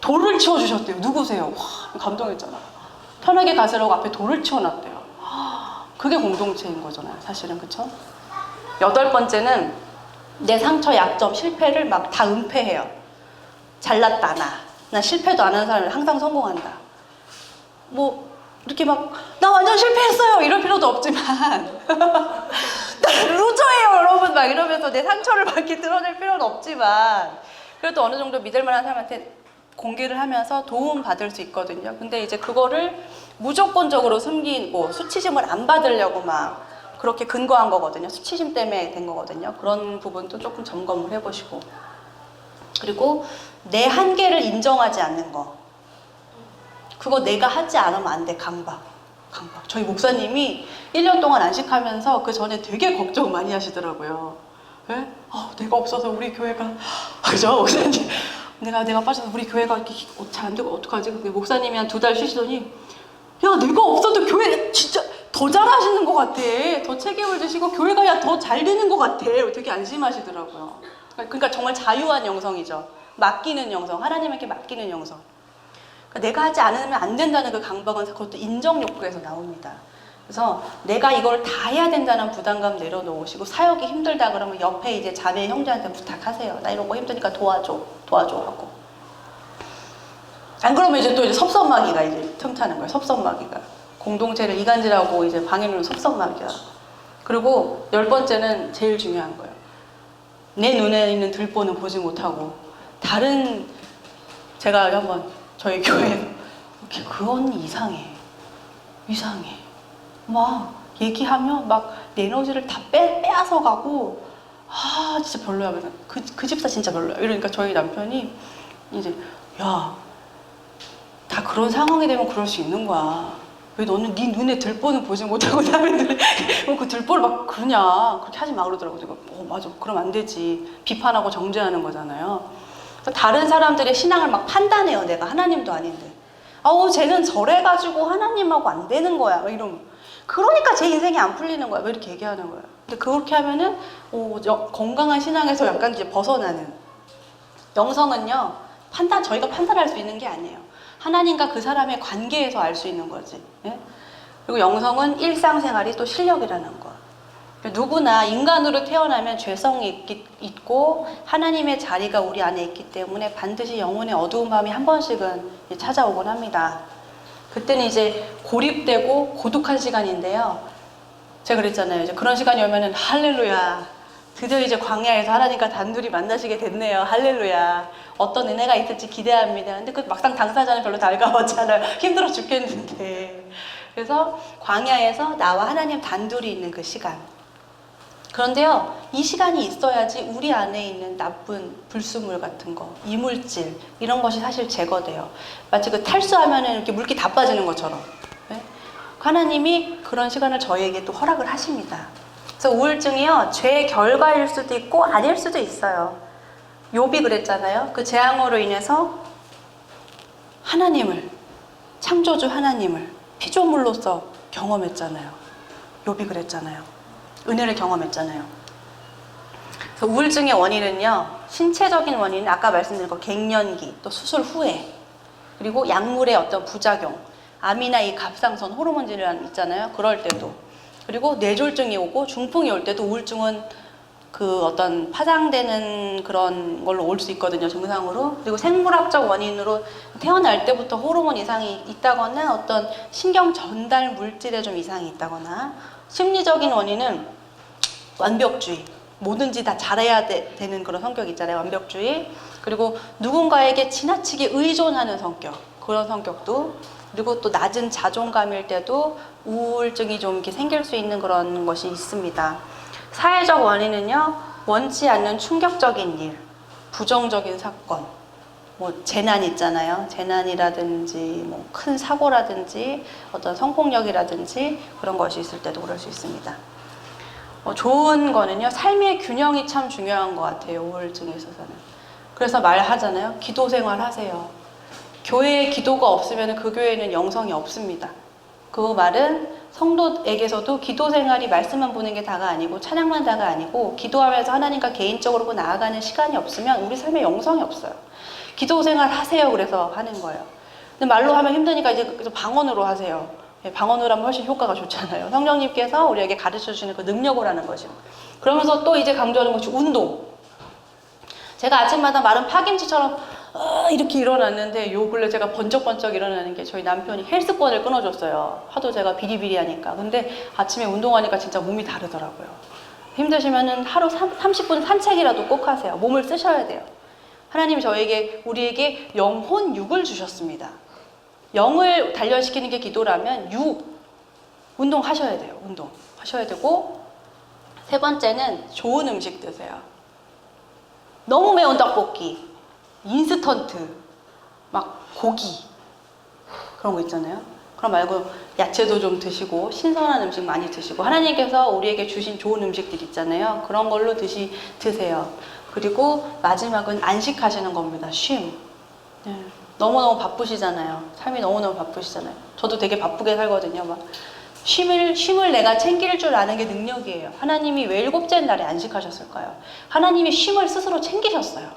돌을 치워주셨대요. 누구세요? 와, 감동했잖아. 편하게 가시라고 앞에 돌을 치워놨대요. 그게 공동체인 거잖아요, 사실은. 그쵸? 여덟 번째는 내 상처, 약점, 실패를 막 다 은폐해요. 잘났다, 나 실패도 안 하는 사람이 항상 성공한다. 뭐 이렇게 막 나 완전 실패했어요 이럴 필요도 없지만 나 루저예요 여러분 막 이러면서 내 상처를 막 이렇게 드러낼 필요는 없지만 그래도 어느 정도 믿을 만한 사람한테 공개를 하면서 도움 받을 수 있거든요. 근데 이제 그거를 무조건적으로 숨기고 수치심을 안 받으려고 막 그렇게 근거한 거거든요. 수치심 때문에 된 거거든요. 그런 부분도 조금 점검을 해보시고. 그리고 내 한계를 인정하지 않는 거. 그거 내가 하지 않으면 안 돼. 강박. 저희 목사님이 1년 동안 안식하면서 그 전에 되게 걱정 많이 하시더라고요. 네? 내가 네가 없어서 우리 교회가 그죠 목사님? 내가 빠져서 우리 교회가 이렇게 잘 안 되고 어떡하지? 근데 목사님이 한 2달 쉬시더니 야 내가 없어도 교회 진짜 더 잘하시는 것 같아. 더 책임을 지시고 교회가 야 더 잘 되는 것 같아. 되게 안심하시더라고요. 그러니까 정말 자유한 영성이죠. 맡기는 영성, 하나님에게 맡기는 영성. 그러니까 내가 하지 않으면 안 된다는 그 강박은 그것도 인정 욕구에서 나옵니다. 그래서 내가 이걸 다 해야 된다는 부담감 내려놓으시고 사역이 힘들다 그러면 옆에 이제 자매 형제한테 부탁하세요. 나 이런 거 힘드니까 도와줘 하고. 안 그러면 이제 또 이제 섭섭마귀가 이제 틈타는 거예요. 섭섭마귀가 공동체를 이간질하고 이제 방해하는 섭섭마귀야. 그리고 10번째는 제일 중요한 거예요. 내 눈에 있는 들보는 보지 못하고 다른 제가 한번 저희 교회에서 그 언니 이상해 막 얘기하면 막 내 에너지를 다 빼앗아 가고 아 진짜 별로야. 그래서 그 집사 진짜 별로야. 이러니까 저희 남편이 이제 야 다 그런 상황이 되면 그럴 수 있는 거야. 왜 너는 네 눈에 들보는 보지 못하고 남의 그 들보를 막 그러냐 그렇게 하지 마 그러더라고. 제가 맞아 그럼 안 되지. 비판하고 정죄하는 거잖아요. 그래서 다른 사람들의 신앙을 막 판단해요. 내가 하나님도 아닌데 쟤는 저래가지고 하나님하고 안 되는 거야 막 이러면 그러니까 제 인생이 안 풀리는 거야 왜 이렇게 얘기하는 거야. 근데 그렇게 하면은 건강한 신앙에서 약간 이제 벗어나는. 영성은요 저희가 판단할 수 있는 게 아니에요. 하나님과 그 사람의 관계에서 알 수 있는 거지. 예? 그리고 영성은 일상생활이 또 실력이라는 거. 누구나 인간으로 태어나면 죄성이 있고 하나님의 자리가 우리 안에 있기 때문에 반드시 영혼의 어두운 밤이 한 번씩은 찾아오곤 합니다. 그때는 이제 고립되고 고독한 시간인데요. 제가 그랬잖아요. 이제 그런 시간이 오면은 할렐루야. 드디어 이제 광야에서 하나님과 단둘이 만나시게 됐네요. 할렐루야. 어떤 은혜가 있을지 기대합니다. 근데 그 막상 당사자는 별로 달가웠잖아요. 힘들어 죽겠는데. 그래서 광야에서 나와 하나님 단둘이 있는 그 시간. 그런데요, 이 시간이 있어야지 우리 안에 있는 나쁜 불순물 같은 거, 이물질, 이런 것이 사실 제거돼요. 마치 그 탈수하면은 이렇게 물기 다 빠지는 것처럼. 네? 하나님이 그런 시간을 저희에게 또 허락을 하십니다. 그래서 우울증이요, 죄의 결과일 수도 있고 아닐 수도 있어요. 욥이 그랬잖아요. 그 재앙으로 인해서 하나님을, 창조주 하나님을 피조물로서 경험했잖아요. 욥이 그랬잖아요. 은혜를 경험했잖아요. 그래서 우울증의 원인은요, 신체적인 원인은 아까 말씀드린 거 갱년기, 또 수술 후에, 그리고 약물의 어떤 부작용, 암이나 이 갑상선 호르몬 질환 있잖아요. 그럴 때도, 그리고 뇌졸중이 오고 중풍이 올 때도 우울증은 그 어떤 파장되는 그런 걸로 올 수 있거든요, 증상으로. 그리고 생물학적 원인으로 태어날 때부터 호르몬 이상이 있다거나 어떤 신경 전달 물질에 좀 이상이 있다거나, 심리적인 원인은 완벽주의, 뭐든지 다 잘해야 되는 그런 성격 있잖아요. 완벽주의. 그리고 누군가에게 지나치게 의존하는 성격, 그런 성격도. 그리고 또 낮은 자존감일 때도 우울증이 좀 이렇게 생길 수 있는 그런 것이 있습니다. 사회적 원인은요, 원치 않는 충격적인 일, 부정적인 사건, 뭐 재난 있잖아요. 재난이라든지 뭐 큰 사고라든지 어떤 성폭력이라든지 그런 것이 있을 때도 그럴 수 있습니다. 좋은 거는요, 삶의 균형이 참 중요한 것 같아요. 우울증에 있어서는. 그래서 말하잖아요. 기도 생활 하세요. 교회에 기도가 없으면 그 교회에는 영성이 없습니다. 그 말은 성도에게서도 기도 생활이 말씀만 보는 게 다가 아니고 찬양만 다가 아니고 기도하면서 하나님과 개인적으로 나아가는 시간이 없으면 우리 삶에 영성이 없어요. 기도 생활 하세요. 그래서 하는 거예요. 근데 말로 하면 힘드니까 이제 방언으로 하세요. 방언으로 하면 훨씬 효과가 좋잖아요. 성령님께서 우리에게 가르쳐 주시는 그 능력을 하는 거죠. 그러면서 또 이제 강조하는 것이 운동. 제가 아침마다 마른 파김치처럼 이렇게 일어났는데 요 근래 제가 번쩍번쩍 일어나는 게 저희 남편이 헬스권을 끊어줬어요. 하도 제가 비리비리하니까. 근데 아침에 운동하니까 진짜 몸이 다르더라고요. 힘드시면은 하루 30분 산책이라도 꼭 하세요. 몸을 쓰셔야 돼요. 하나님이 우리에게 영혼 육을 주셨습니다. 영을 단련시키는 게 기도라면 운동하셔야 돼요. 운동하셔야 되고, 세 번째는 좋은 음식 드세요. 너무 매운 떡볶이, 인스턴트, 막 고기 그런 거 있잖아요. 그럼 말고 야채도 좀 드시고 신선한 음식 많이 드시고 하나님께서 우리에게 주신 좋은 음식들 있잖아요. 그런 걸로 드세요. 그리고 마지막은 안식하시는 겁니다. 쉼. 네. 너무너무 바쁘시잖아요. 삶이 너무너무 바쁘시잖아요. 저도 되게 바쁘게 살거든요. 막 쉼을 내가 챙길 줄 아는 게 능력이에요. 하나님이 왜 7째 날에 안식하셨을까요? 하나님이 쉼을 스스로 챙기셨어요.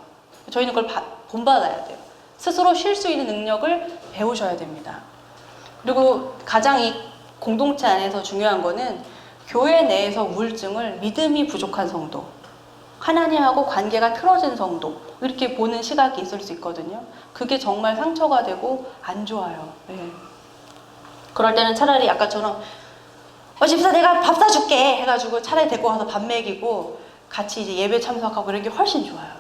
저희는 그걸 본받아야 돼요. 스스로 쉴 수 있는 능력을 배우셔야 됩니다. 그리고 가장 이 공동체 안에서 중요한 거는 교회 내에서 우울증을 믿음이 부족한 성도, 하나님하고 관계가 틀어진 성도, 이렇게 보는 시각이 있을 수 있거든요. 그게 정말 상처가 되고 안 좋아요. 네. 그럴 때는 차라리 아까처럼 집사 내가 밥 사줄게 해가지고 차라리 데리고 가서 밥 먹이고 같이 이제 예배 참석하고 이런 게 훨씬 좋아요.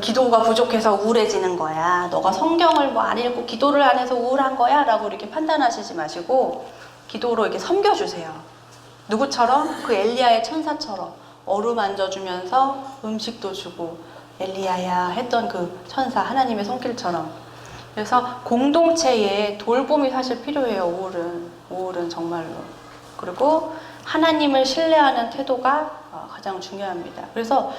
기도가 부족해서 우울해지는 거야, 너가 성경을 뭐 안 읽고 기도를 안 해서 우울한 거야 라고 이렇게 판단하시지 마시고 기도로 이렇게 섬겨주세요. 누구처럼? 그 엘리야의 천사처럼 어루만져주면서 음식도 주고 엘리야야 했던 그 천사, 하나님의 손길처럼. 그래서 공동체에 돌봄이 사실 필요해요. 우울은 정말로. 그리고 하나님을 신뢰하는 태도가 가장 중요합니다. 그래서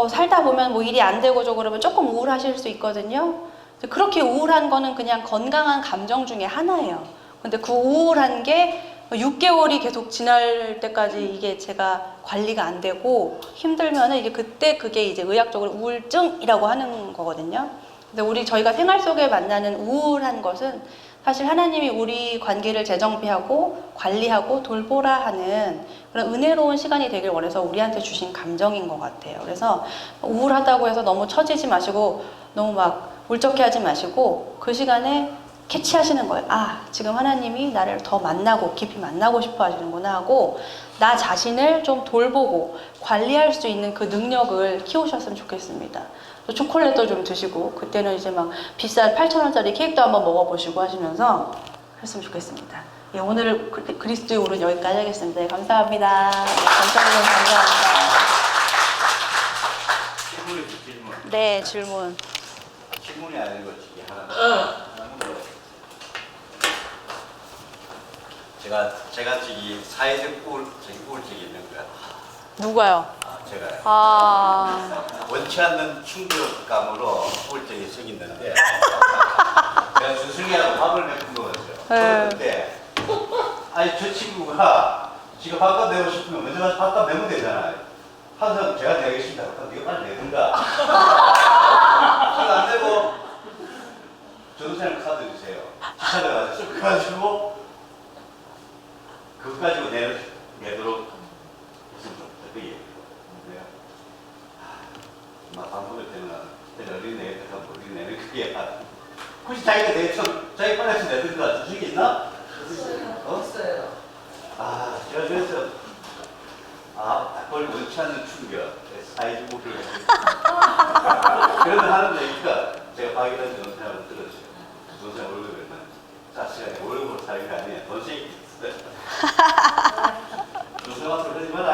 살다 보면 뭐 일이 안 되고 그러면 조금 우울하실 수 있거든요. 그렇게 우울한 거는 그냥 건강한 감정 중에 하나예요. 근데 그 우울한 게 6개월이 계속 지날 때까지 이게 제가 관리가 안 되고 힘들면은 이게 그때 그게 이제 의학적으로 우울증이라고 하는 거거든요. 근데 저희가 생활 속에 만나는 우울한 것은 사실 하나님이 우리 관계를 재정비하고 관리하고 돌보라 하는 그런 은혜로운 시간이 되길 원해서 우리한테 주신 감정인 것 같아요. 그래서 우울하다고 해서 너무 처지지 마시고 너무 막 울적해하지 마시고 그 시간에 캐치하시는 거예요. 지금 하나님이 나를 더 만나고 깊이 만나고 싶어 하시는구나 하고 나 자신을 좀 돌보고 관리할 수 있는 그 능력을 키우셨으면 좋겠습니다. 또 초콜릿도 좀 드시고 그때는 이제 막 비싼 8,000원짜리 케이크도 한번 먹어보시고 하시면서 했으면 좋겠습니다. 예, 오늘 그리스도의 울은 여기까지 하겠습니다. 네, 감사합니다. 감사합니다. 질문. 네, 질문. 질문이 아니고 지금 하나. 제가 지금 사회적 우울증이 있는 거야. 누가요? 제가요. 원치 않는 충격감으로 우울증이 생겼는데 제가 준승이하고 밥을 먹은 거였어요. 그런데 저 친구가 지금 밥값 내고 싶으면 먼저 가서 밥값 내면 되잖아요. 항상 제가 내겠습니다. 그럼 네가 빨리 내든가. 안 내고 전세를 카드 주세요. 기차를 가서 쓱 가지고 그거 가지고 내도록 했으면 좋겠다. 그 얘기예요. 막 방송을 때는 어린애 내가 어린애는 그게 혹시 자기가 자기 빨래서 내든가 주식이 있나? 없어요. 제가 그래서 그걸 원치 않는 충격, 사회적 우울을 그런 하는 얘기가 제가 박이라는 전생을 들었어요. 전생 월급을 자식이 월급으로 살는 게 아니에요. 돈이 있어요. 전생 와서 그러지 마라.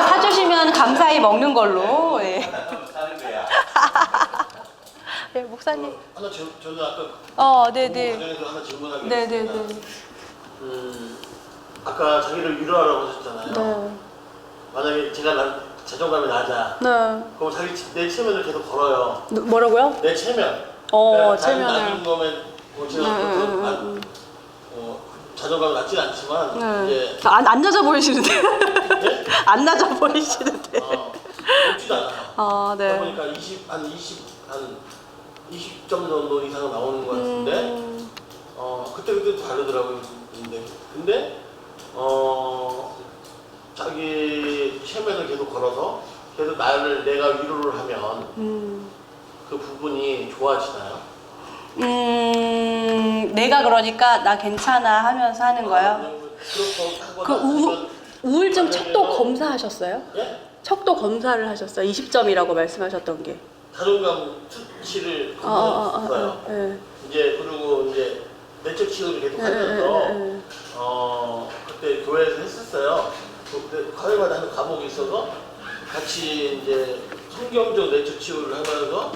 사주시면 감사히 먹는 걸로. 예. 사는 거야. 네, 목사님. 저는 아까 네네. 과정에서 하나 질문하게 네네네. 아까 자기를 위로하라고 하셨잖아요. 네. 만약에 제가 자존감이 낮아. 네. 그럼 내 체면을 계속 걸어요. 뭐라고요? 내 체면. 체면을. 낮은 거면 제가 자존감이 낮진 않지만 이제 안 낮아 보이시는데. 네? 안 낮아 보이시는데. 높지도 않아요. 네. 그러니까 한 20점 정도 이상 나오는 것 같은데 그때 다르더라고요. 근데 자기 체면을 계속 걸어서 계속 내가 위로를 하면 그 부분이 좋아지나요? 내가 그러니까 나 괜찮아 하면서 하는 거예요. 우울증 척도 검사하셨어요? 예? 척도 검사를 하셨어요. 20점이라고 말씀하셨던 게. 자존감 수치를 검사했어요. 이제 그리고 이제 내적 치유를 계속 하면서 그때 교회에서 했었어요. 그때 화요일마다 하는 과목이 있어서 같이 이제 성경적 내적 치유를 하면서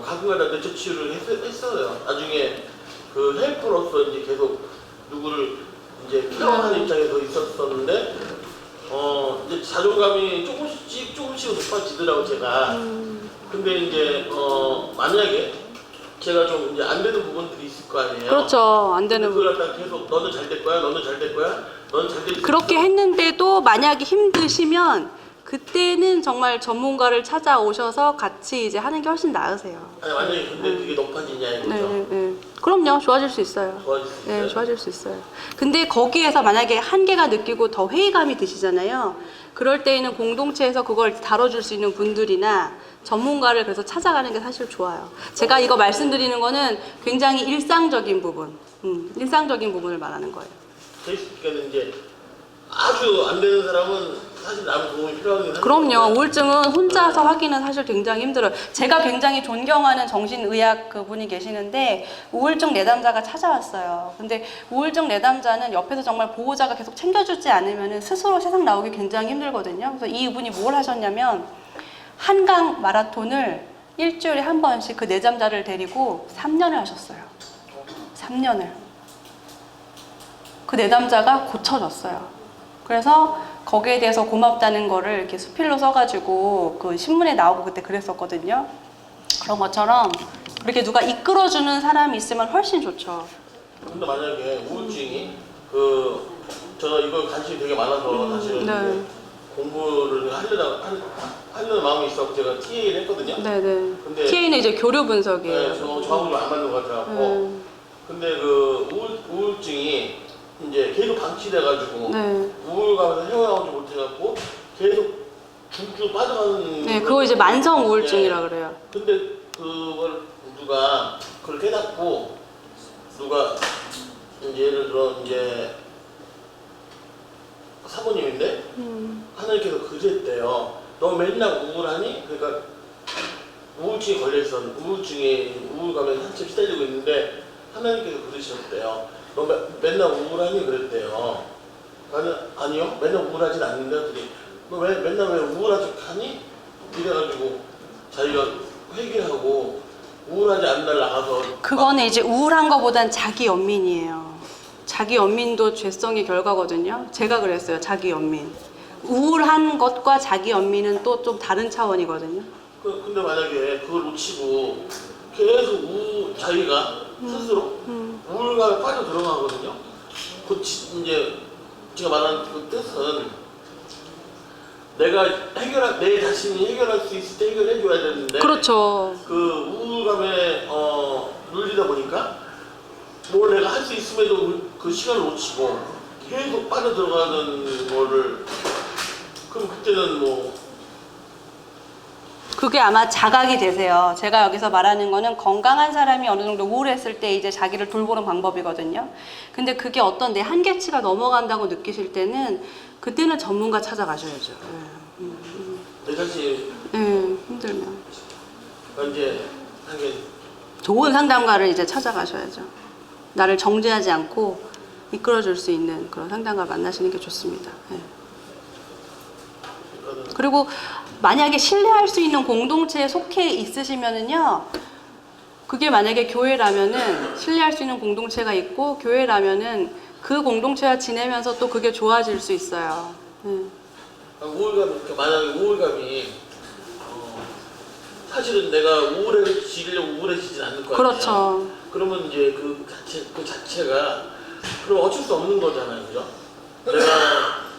가끔가다 내적 치유를 했어요. 나중에 그 헬퍼로서 이제 계속 누구를 이제 케어하는 입장에서 있었었는데 이제 이제 자존감이 조금씩 높아지더라고 제가. 근데 이제 만약에 제가 좀 이제 안 되는 부분들이 있을 거 아니에요. 그렇죠. 안 되는 그걸 갖다 계속 너는 잘 될 거야, 너는 잘 될 거야, 너는 잘 될. 그렇게 했는데도 만약에 힘드시면 그때는 정말 전문가를 찾아오셔서 같이 이제 하는 게 훨씬 나으세요. 아니 만약에 근데 그게 높아지냐 이거죠. 네. 그럼요. 좋아질 수 있어요. 좋아질 수 있어요. 네, 좋아질 수 있어요. 근데 거기에서 만약에 한계가 느끼고 더 회의감이 드시잖아요. 그럴 때에는 공동체에서 그걸 다뤄줄 수 있는 분들이나 전문가를 그래서 찾아가는 게 사실 좋아요. 제가 이거 말씀드리는 거는 굉장히 일상적인 부분, 일상적인 부분을 말하는 거예요. 그러니까 이제 아주 안 되는 사람은 사실 남 도움이 필요하긴 한데. 그럼요. 우울증은 혼자서 하기는 사실 굉장히 힘들어요. 제가 굉장히 존경하는 정신의학 그분이 계시는데 우울증 내담자가 찾아왔어요. 근데 우울증 내담자는 옆에서 정말 보호자가 계속 챙겨주지 않으면 스스로 세상 나오기 굉장히 힘들거든요. 그래서 이분이 뭘 하셨냐면 한강 마라톤을 일주일에 한 번씩 그 내담자를 데리고 3년을 하셨어요. 3년을. 그 내담자가 고쳐졌어요. 그래서 거기에 대해서 고맙다는 거를 이렇게 수필로 써가지고 그 신문에 나오고 그때 그랬었거든요. 그런 것처럼 이렇게 누가 이끌어주는 사람이 있으면 훨씬 좋죠. 근데 만약에 우울증이 저 이거 관심이 되게 많아서 사실은 네. 공부를 하려는 마음이 있어서 제가 TA를 했거든요. 네네. 근데 TA는 이제 교류 분석이에요. 네, 저하고 안 맞는 것 같아갖고. 근데 그 우울증이 이제 계속 방치돼가지고 네. 우울감에서 헤어나오지 못해갖고 계속 쭉 빠져가는. 네, 그거 이제 만성 우울증이라 그래요. 근데 그걸 누가 그걸 깨닫고 누가 이제 예를 들어 이제 사모님인데 하나님께서 그랬대요. 너 맨날 우울하니? 그러니까 우울증이 걸려있어. 우울감에 한참 시달리고 있는데 하나님께서 그러셨대요. 너 맨날 우울하니? 그랬대요. 나는 아니요. 맨날 우울하진 않는데 그랬더니 너 맨날 왜 우울하니? 이래가지고 자기가 회개하고 우울하지 않는 날 나가서 그거는 이제 우울한 거보단 자기 연민이에요. 자기 연민도 죄성의 결과거든요. 제가 그랬어요. 자기 연민. 우울한 것과 자기 연민은 또 좀 다른 차원이거든요. 근데 만약에 그걸 놓치고 계속 자기가 스스로 우울감에 빠져 들어가거든요. 이제 제가 말하는 그 뜻은 내가 내 자신이 해결할 수 있을 때 해결해줘야 되는데. 그렇죠. 그 우울감에 눌리다 보니까 뭘 내가 할 수 있음에도 그 시간을 놓치고 계속 빠져 들어가는 거를 그럼 그때는 뭐. 그게 아마 자각이 되세요. 제가 여기서 말하는 거는 건강한 사람이 어느 정도 우울했을 때 이제 자기를 돌보는 방법이거든요. 근데 그게 어떤 내 한계치가 넘어간다고 느끼실 때는 그때는 전문가 찾아가셔야죠. 내 자신. 힘들면. 이제 하긴 좋은 상담가를 이제 찾아가셔야죠. 나를 정죄하지 않고 이끌어줄 수 있는 그런 상담가 만나시는 게 좋습니다. 그리고 만약에 신뢰할 수 있는 공동체에 속해 있으시면은요, 그게 만약에 교회라면은 신뢰할 수 있는 공동체가 있고 교회라면은 그 공동체와 지내면서 또 그게 좋아질 수 있어요. 만약에 우울감이 사실은 내가 우울해지려고 우울해지진 않을 거 아니에요. 그렇죠. 그러면 이제 그 자체가 그럼 어쩔 수 없는 거잖아요, 그죠? 내가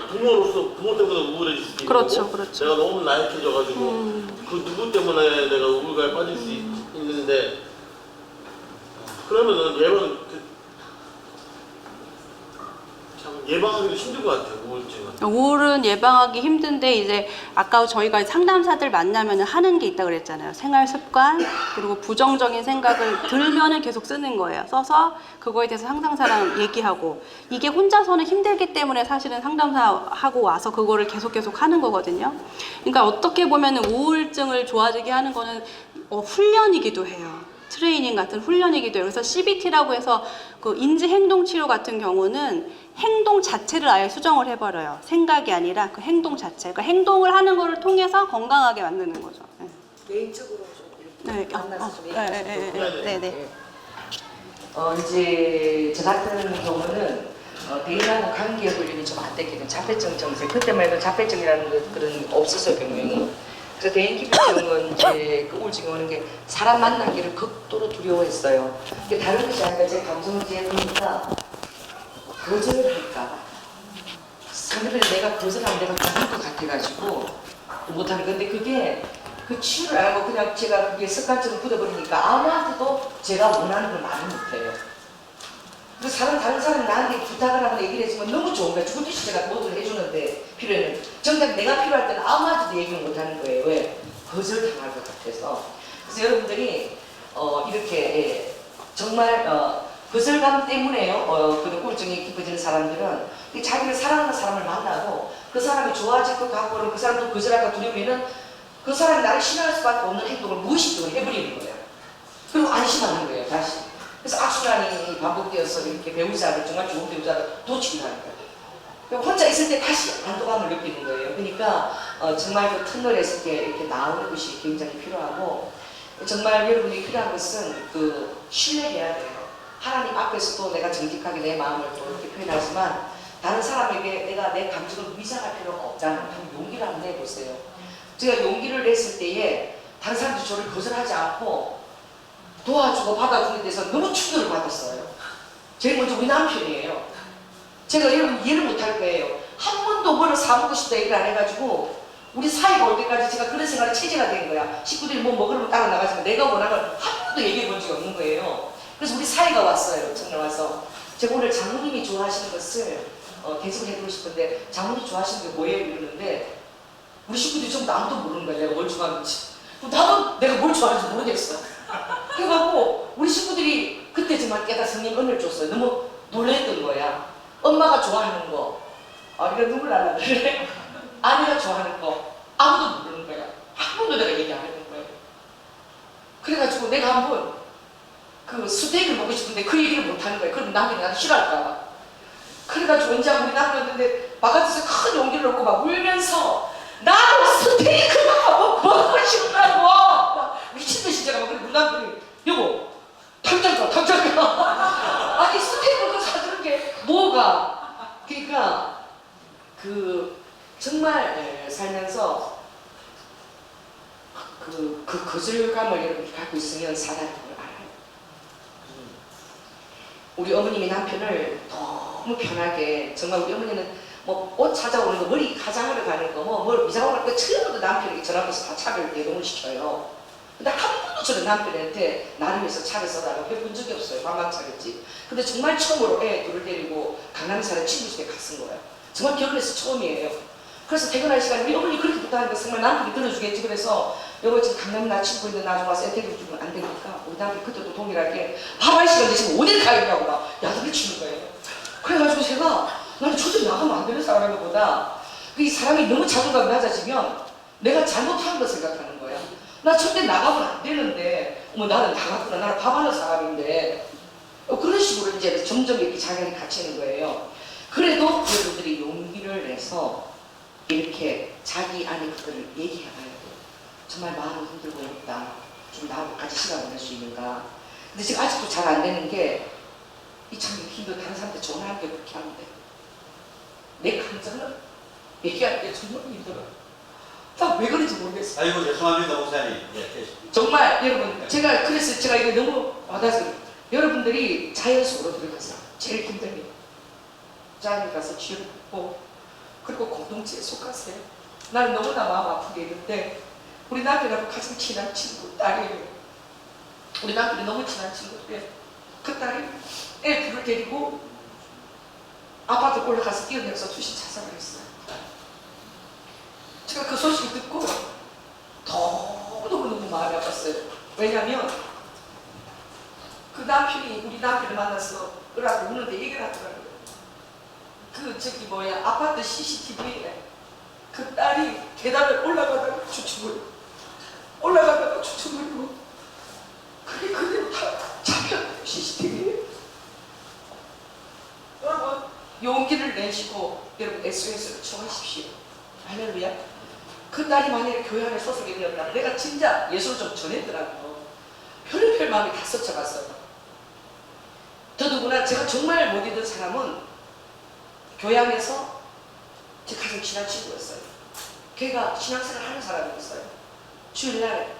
부모로서 부모 때문에 우울해질 수 있고, 그렇죠, 그렇죠. 내가 너무 나약해져가지고 그 누구 때문에 내가 우울감에 빠질 수 있는데 그러면은 예방하기도 힘든 것 같아요, 우울증은. 우울은 예방하기 힘든데 이제 아까 저희가 상담사들 만나면 하는 게 있다 그랬잖아요. 생활 습관 그리고 부정적인 생각을 들면은 계속 쓰는 거예요. 써서 그거에 대해서 상담사랑 얘기하고 이게 혼자서는 힘들기 때문에 사실은 상담사하고 와서 그거를 계속 하는 거거든요. 그러니까 어떻게 보면은 우울증을 좋아지게 하는 거는 훈련이기도 해요. 트레이닝 같은 훈련이기도 해요. 그래서 CBT라고 해서 그 인지행동치료 같은 경우는 행동 자체를 아예 수정을 해버려요. 생각이 아니라 그 행동 자체. 그러니까 행동을 하는 거를 통해서 건강하게 만드는 거죠. 개인적으로 좀 이렇게 만나서 좀 네. 이제 저 같은 경우는 대인하고 관계 훈련이 좀 안 됐거든요. 자폐증 정세. 그때만 해도 자폐증이라는 그런 게 없었어요, 병명이. 그래서 대인 기피증은 이제 그 우울증이 오는 게 사람 만나기를 극도로 두려워했어요. 이게 다른 것이 아니라 제 감정을 제보니까 거절을 할까. 상대방이 내가 거절하면 내가 죽을 것 같아가지고 못하는 건데 그게 그 치유를 안 하고 그냥 제가 그게 습관처럼 굳어버리니까 아무한테도 제가 원하는 걸 말을 못해요. 그래서 다른 사람이 나한테 부탁을 하거나 얘기를 해주면 너무 좋은 거야. 죽을 듯이 제가 모두를 해주는데 필요해는 정작 내가 필요할 때는 아무한테도 얘기를 못하는 거예요. 왜? 거절당할 것 같아서. 그래서 여러분들이 이렇게 정말 거절감 때문에요. 그 우울증이 깊어지는 사람들은 자기를 사랑하는 사람을 만나고 그 사람이 좋아질 것 같고는 그 사람도 거절할까 두려우면은 그 사람이 나를 싫어할 수밖에 없는 행동을 무의식적으로 해버리는 거예요. 그리고 안심하는 거예요, 다시. 그래서 악순환이 반복되어서 이렇게 배우자를 정말 좋은 배우자를 놓치게 하는 거예요. 혼자 있을 때 다시 안도감을 느끼는 거예요. 그러니까 정말 그 터널에서 이렇게 나오는 것이 굉장히 필요하고 정말 여러분이 필요한 것은 그 신뢰해야 돼요. 하나님 앞에서도 내가 정직하게 내 마음을 또 이렇게 표현하지만 다른 사람에게 내가 내 감정을 위장할 필요가 없다는 용기를 한번 내보세요. 제가 용기를 냈을 때에 다른 사람들이 저를 거절하지 않고 도와주고 받아주는 데서 너무 충격을 받았어요. 제일 먼저 우리 남편이에요. 제가 여러분 이해를 못할 거예요. 한 번도 뭐를 사먹고 싶다 얘기를 안 해가지고 우리 사이가 올 때까지 제가 그런 생활에 체제가 된 거야. 식구들이 뭐 먹으려면 따라 나가지만 내가 원하는 걸 한 번도 얘기해 본 적이 없는 거예요. 그래서 우리 사이가 왔어요. 정말 와서. 제가 오늘 장모님이 좋아하시는 것을 계속 해드리고 싶은데 장모님이 좋아하시는 게 뭐예요? 이러는데 우리 식구들이 좀 아무도 모르는 거야. 내가 뭘 좋아하는지. 나도 내가 뭘 좋아하는지 모르겠어. 그래갖고 우리 친구들이 그때 정말 깨달아 성령 은혜를 줬어요. 너무 놀랬던 거야. 엄마가 좋아하는 거, 이런 눈물 날라 그래. 아내가 좋아하는 거 아무도 모르는 거야. 한 번도 내가 얘기 안 해본 거예요. 그래가지고 내가 한번 그 스테이크를 먹고 싶은데 그 얘기를 못 하는 거예요. 그럼 남편이 나를 싫어할까 봐. 그래가지고 언제 우리 남편인데 바깥에서 큰 용기를 얻고 막 울면서 나도 스테이크가 먹고 싶다고 미친듯이 제가 막 우리 남편이 여보 당장 가 아니 스테이크를 사주는 게 뭐가 그러니까 그 정말 살면서 그 거절감을 여러분이 갖고 있으면 사단이 걸 알아요. 우리 어머님이 남편을 너무 편하게 정말 우리 어머니는 뭐 옷 찾아오는 거, 머리 화장하러 가는 거, 뭘 미장하러 가는 거 전부 다 남편에게 전화해서 다 차를 대동을 시켜요. 근데 한 번도 저는 남편한테 나를 위해서 차를 써달라고 해본 적이 없어요. 관광차겠지. 근데 정말 처음으로 애 둘을 데리고 강남에 사는 친구 집에 갔은 거예요. 정말 결혼해서 처음이에요. 그래서 퇴근할 시간에 우리 어머니 그렇게 부탁하니까 정말 남편이 들어주겠지. 그래서 여보 지금 강남에 나 친구 있는데 나중 와서 애 데리고 주면 안 되니까 우리 남편이 그때도 동일하게 밥할 시간에 지금 어딜 가려고 막 야단을 치는 거예요. 그래가지고 제가 나는 저들이 나가면 안 되는 사람인 것보다 이 사람이 너무 자존감이 낮아지면 내가 잘못한 거 생각하는 거야. 나 절대 나가면 안 되는데 나는 나갔구나. 나는 밥하는 사람인데 그런 식으로 이제 점점 이렇게 자기가 갇히는 거예요. 그래도 여러분들이 용기를 내서 이렇게 자기 안에 그거를 얘기해봐야 돼요. 정말 마음이 힘들고 어렵다. 좀 나하고 같이 시간 보낼 수 있는가. 근데 지금 아직도 잘 안 되는 게 이 참 힘들어. 다른 사람한테 전화할 때 그렇게 하면 돼. 내 감정을 얘기할 때 정말 힘들어. 나 왜 그런지 모르겠어. 아이고 죄송합니다 목사님. 정말 여러분 그래서 제가 이거 너무 와닿아서 여러분들이 자연 속으로 들어가서 제일 힘든 게 자연에 가서 지혜를 받고 그리고 공동체에 속하세요. 나는 너무나 마음 아프게 했는데 우리 남편하고 가장 친한 친구 딸이에요. 우리 남편이 너무 친한 친구인데 그 딸이 애 둘을 데리고 아파트 올라가서 뛰어내려서 투신 자살을 했어요. 제가 그 소식을 듣고 너무너무 마음이 아팠어요. 왜냐면 그 남편이 우리 남편을 만나서 으라고 우는데 얘기를 하더라고요. 아파트 CCTV에 그 딸이 계단을 올라가다가 주춤거리고 그게 그대로 다 잡혔어요. CCTV에. 여러분 용기를 내시고 여러분 SOS를 청하십시오. 할렐루야. 그 딸이 만약에 교회 안에 소속이 되었다면 내가 진짜 예수를 좀 전했더라고요. 별의별 마음이 다 스쳐갔어요. 더더구나 제가 정말 못 잊은 사람은 교양에서 제 가장 친한 친구였어요. 걔가 신앙생활 하는 사람이었어요. 주일날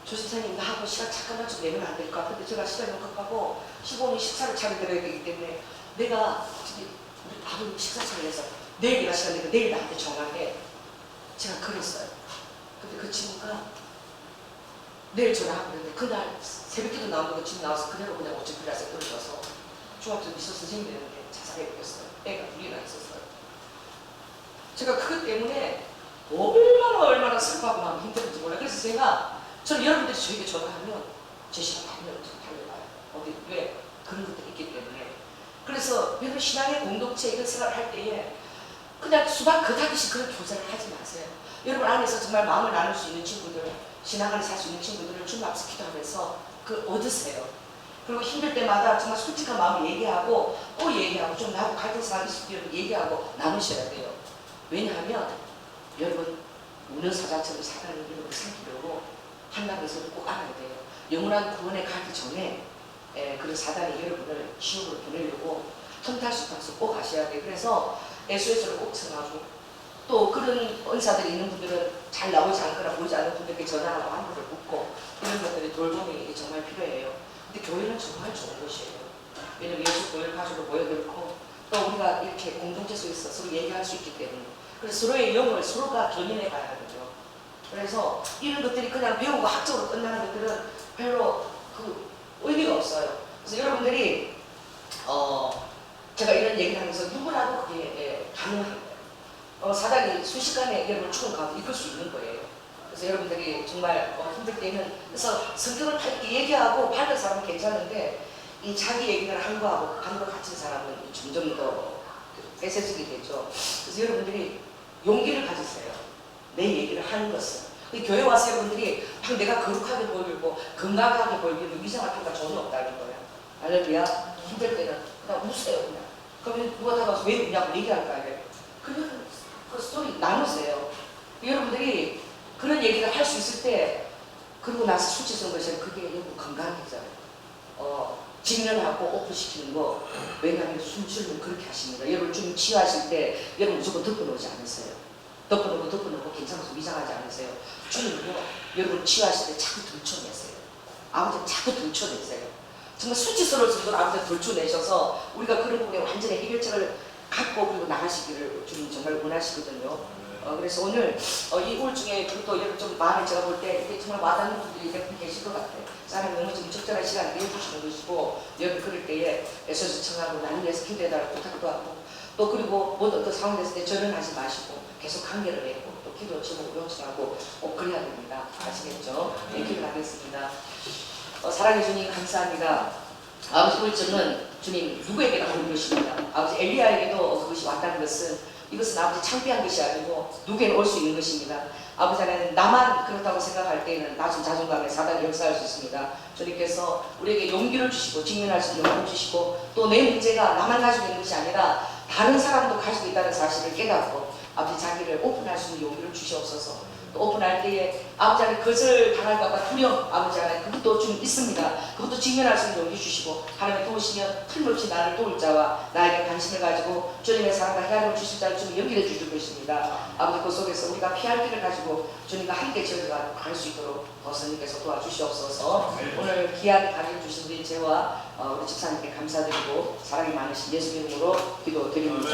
조선생님 나하고 시간 잠깐만 좀 내면 안 될까? 근데 제가 시간이 너무 급하고 15분 식사를 차려드려야 되기 때문에 내가 우리 아버님 식사 차려서 내일 내가 시간 내니까 내일 나한테 전화해. 제가 그랬어요. 근데 그 친구가 내일 전화하고 그랬는데 그날 새벽기도 나온다고 지금 나와서 그대로 그냥 어째 클래스에 떨어져서 중학교 미술 선생님이 되는데 자살해버렸어요. 애가 둘이나 있었어요. 제가 그것 때문에 얼마나 슬퍼하고 마음 힘들었는지 몰라요. 그래서 제가 저는 여러분들이 저에게 전화하면 제 시간 받으면 어떻게 달려가요. 어디 왜 그런 것들이 있기 때문에. 그래서 여러분 신앙의 공동체 이런 생활을 할 때에 그냥 수박 그다듯이 그런 교제를 하지 마세요. 여러분 안에서 정말 마음을 나눌 수 있는 친구들, 신앙 안에 살 수 있는 친구들을 주님 앞에서 기도하면서 그 얻으세요. 그리고 힘들 때마다 정말 솔직한 마음을 얘기하고 또 얘기하고 좀 나하고 갈등 상황이 있을 때 얘기하고 나누셔야 돼요. 왜냐하면 여러분 우는 사자처럼 사단을 여러분을 삼키려고 한다는 것을 꼭 알아야 돼요. 영원한 구원에 가기 전에 그런 사단이 여러분을 지옥으로 보내려고 틈탈 수 있다서 꼭 아셔야 돼요. 그래서 SOS를 꼭 청하고 또 그런 은사들이 있는 분들은 잘 나오지 않거나 보이지 않는 분들에게 전화하고 안부를 묻고 이런 것들이 돌봄이 정말 필요해요. 근데 교회는 정말 좋은 곳이에요. 왜냐면 예수 교회를 가지고 모여들고 또 우리가 이렇게 공동체 속에서 서로 얘기할 수 있기 때문에 그래서 서로의 영을 서로가 견인해 가야 하거든요. 그래서 이런 것들이 그냥 배우고 학적으로 끝나는 것들은 별로 그 의미가 없어요. 그래서 여러분들이 제가 이런 얘기를 하면서 누구라도 그게 가능한 거예요. 사단이 순식간에 여러분을 죽은 가운데 이끌 수 있는 거예요. 그래서 여러분들이 정말 힘들 때는 그래서 성격을 다 이렇게 얘기하고 밝은 사람은 괜찮은데 이 자기 얘기를 한 거하고 감과 같은 사람은 점점 더 뺏어지게 되죠. 그래서 여러분들이 용기를 가지세요. 내 얘기를 하는 것은. 교회 와서 여러분들이 막 내가 거룩하게 보이고 건강하게 보이고 위생할 필요가 전혀 없다는 거예요. 할렐루야. 힘들 때는 그냥 우세요. 그냥. 그러면 누가 다가와서 왜 우냐고 얘기할 거 아니에요. 그러면 그 스토리 나누세요. 여러분들이 그런 얘기를 할 수 있을 때 그러고 나서 수치스러운 것이 그게 여러분 건강해져요. 직면하고 오픈시키는 거. 왜냐하면 숨쉬는 그렇게 하십니다. 여러분 좀 치유하실 때 여러분 무조건 덮어놓지 않으세요. 덮어놓고 괜찮아서 위장하지 않으세요. 주님은요 여러분 치유하실 때 자꾸 들춰내세요. 아버지는 자꾸 들춰내세요. 정말 수치스러울 정도로 아버지가 들춰내셔서 우리가 그런 부분에 완전히 해결책을 갖고 그리고 나가시기를 주님 정말 원하시거든요. 그래서 오늘 이 우울증에 또 여러분 좀 마음에 제가 볼 때 이게 정말 와닿는 분들이 몇 분 계실 것 같아요. 사람이 너무 좀 적절한 시간을 내주시는 것이고 여러분 그럴 때에 애써서 청하고 나를 위해서 기도해달라고 부탁도 하고 또 그리고 모든 어떤 상황이 됐을 때 절연하지 마시고 계속 관계를 맺고 또 기도 제목을 요청하고 꼭 그래야 됩니다. 아시겠죠? 네, 기도하겠습니다. 사랑해 주님 감사합니다. 아버지 우울증은 주님 누구에게나 오는 것입니다. 아버지 엘리야에게도 그것이 왔다는 것은 이것은 아버지 창피한 것이 아니고 누구에나 올 수 있는 것입니다. 아버지 하나님 나만 그렇다고 생각할 때에는 낮은 자존감에 사단이 역사할 수 있습니다. 주님께서 우리에게 용기를 주시고 직면할 수 있는 용기를 주시고 또 내 문제가 나만 가지고 있는 것이 아니라 다른 사람도 가지고 있다는 사실을 깨닫고 아버지 자기를 오픈할 수 있는 용기를 주시옵소서. 또 오픈할 때에 아버지 하나님 거절 당할까봐 두려움 아버지 하나님 그것도 좀 있습니다. 그것도 직면할 수 있는 용기 주시고 하나님 도우시면 틀림없이 나를 도울 자와 나에게 관심을 가지고 주님의 사랑과 헤아림을 주실 자를 주님 연결해 주실 것입니다. 아버지 그 속에서 우리가 피할 길을 가지고 주님과 함께 지어가 갈 수 있도록 선생님께서 도와주시옵소서. 오늘 귀한 강의를 주신 우리 제와 우리 집사님께 감사드리고 사랑이 많으신 예수 이름으로 기도드립니다.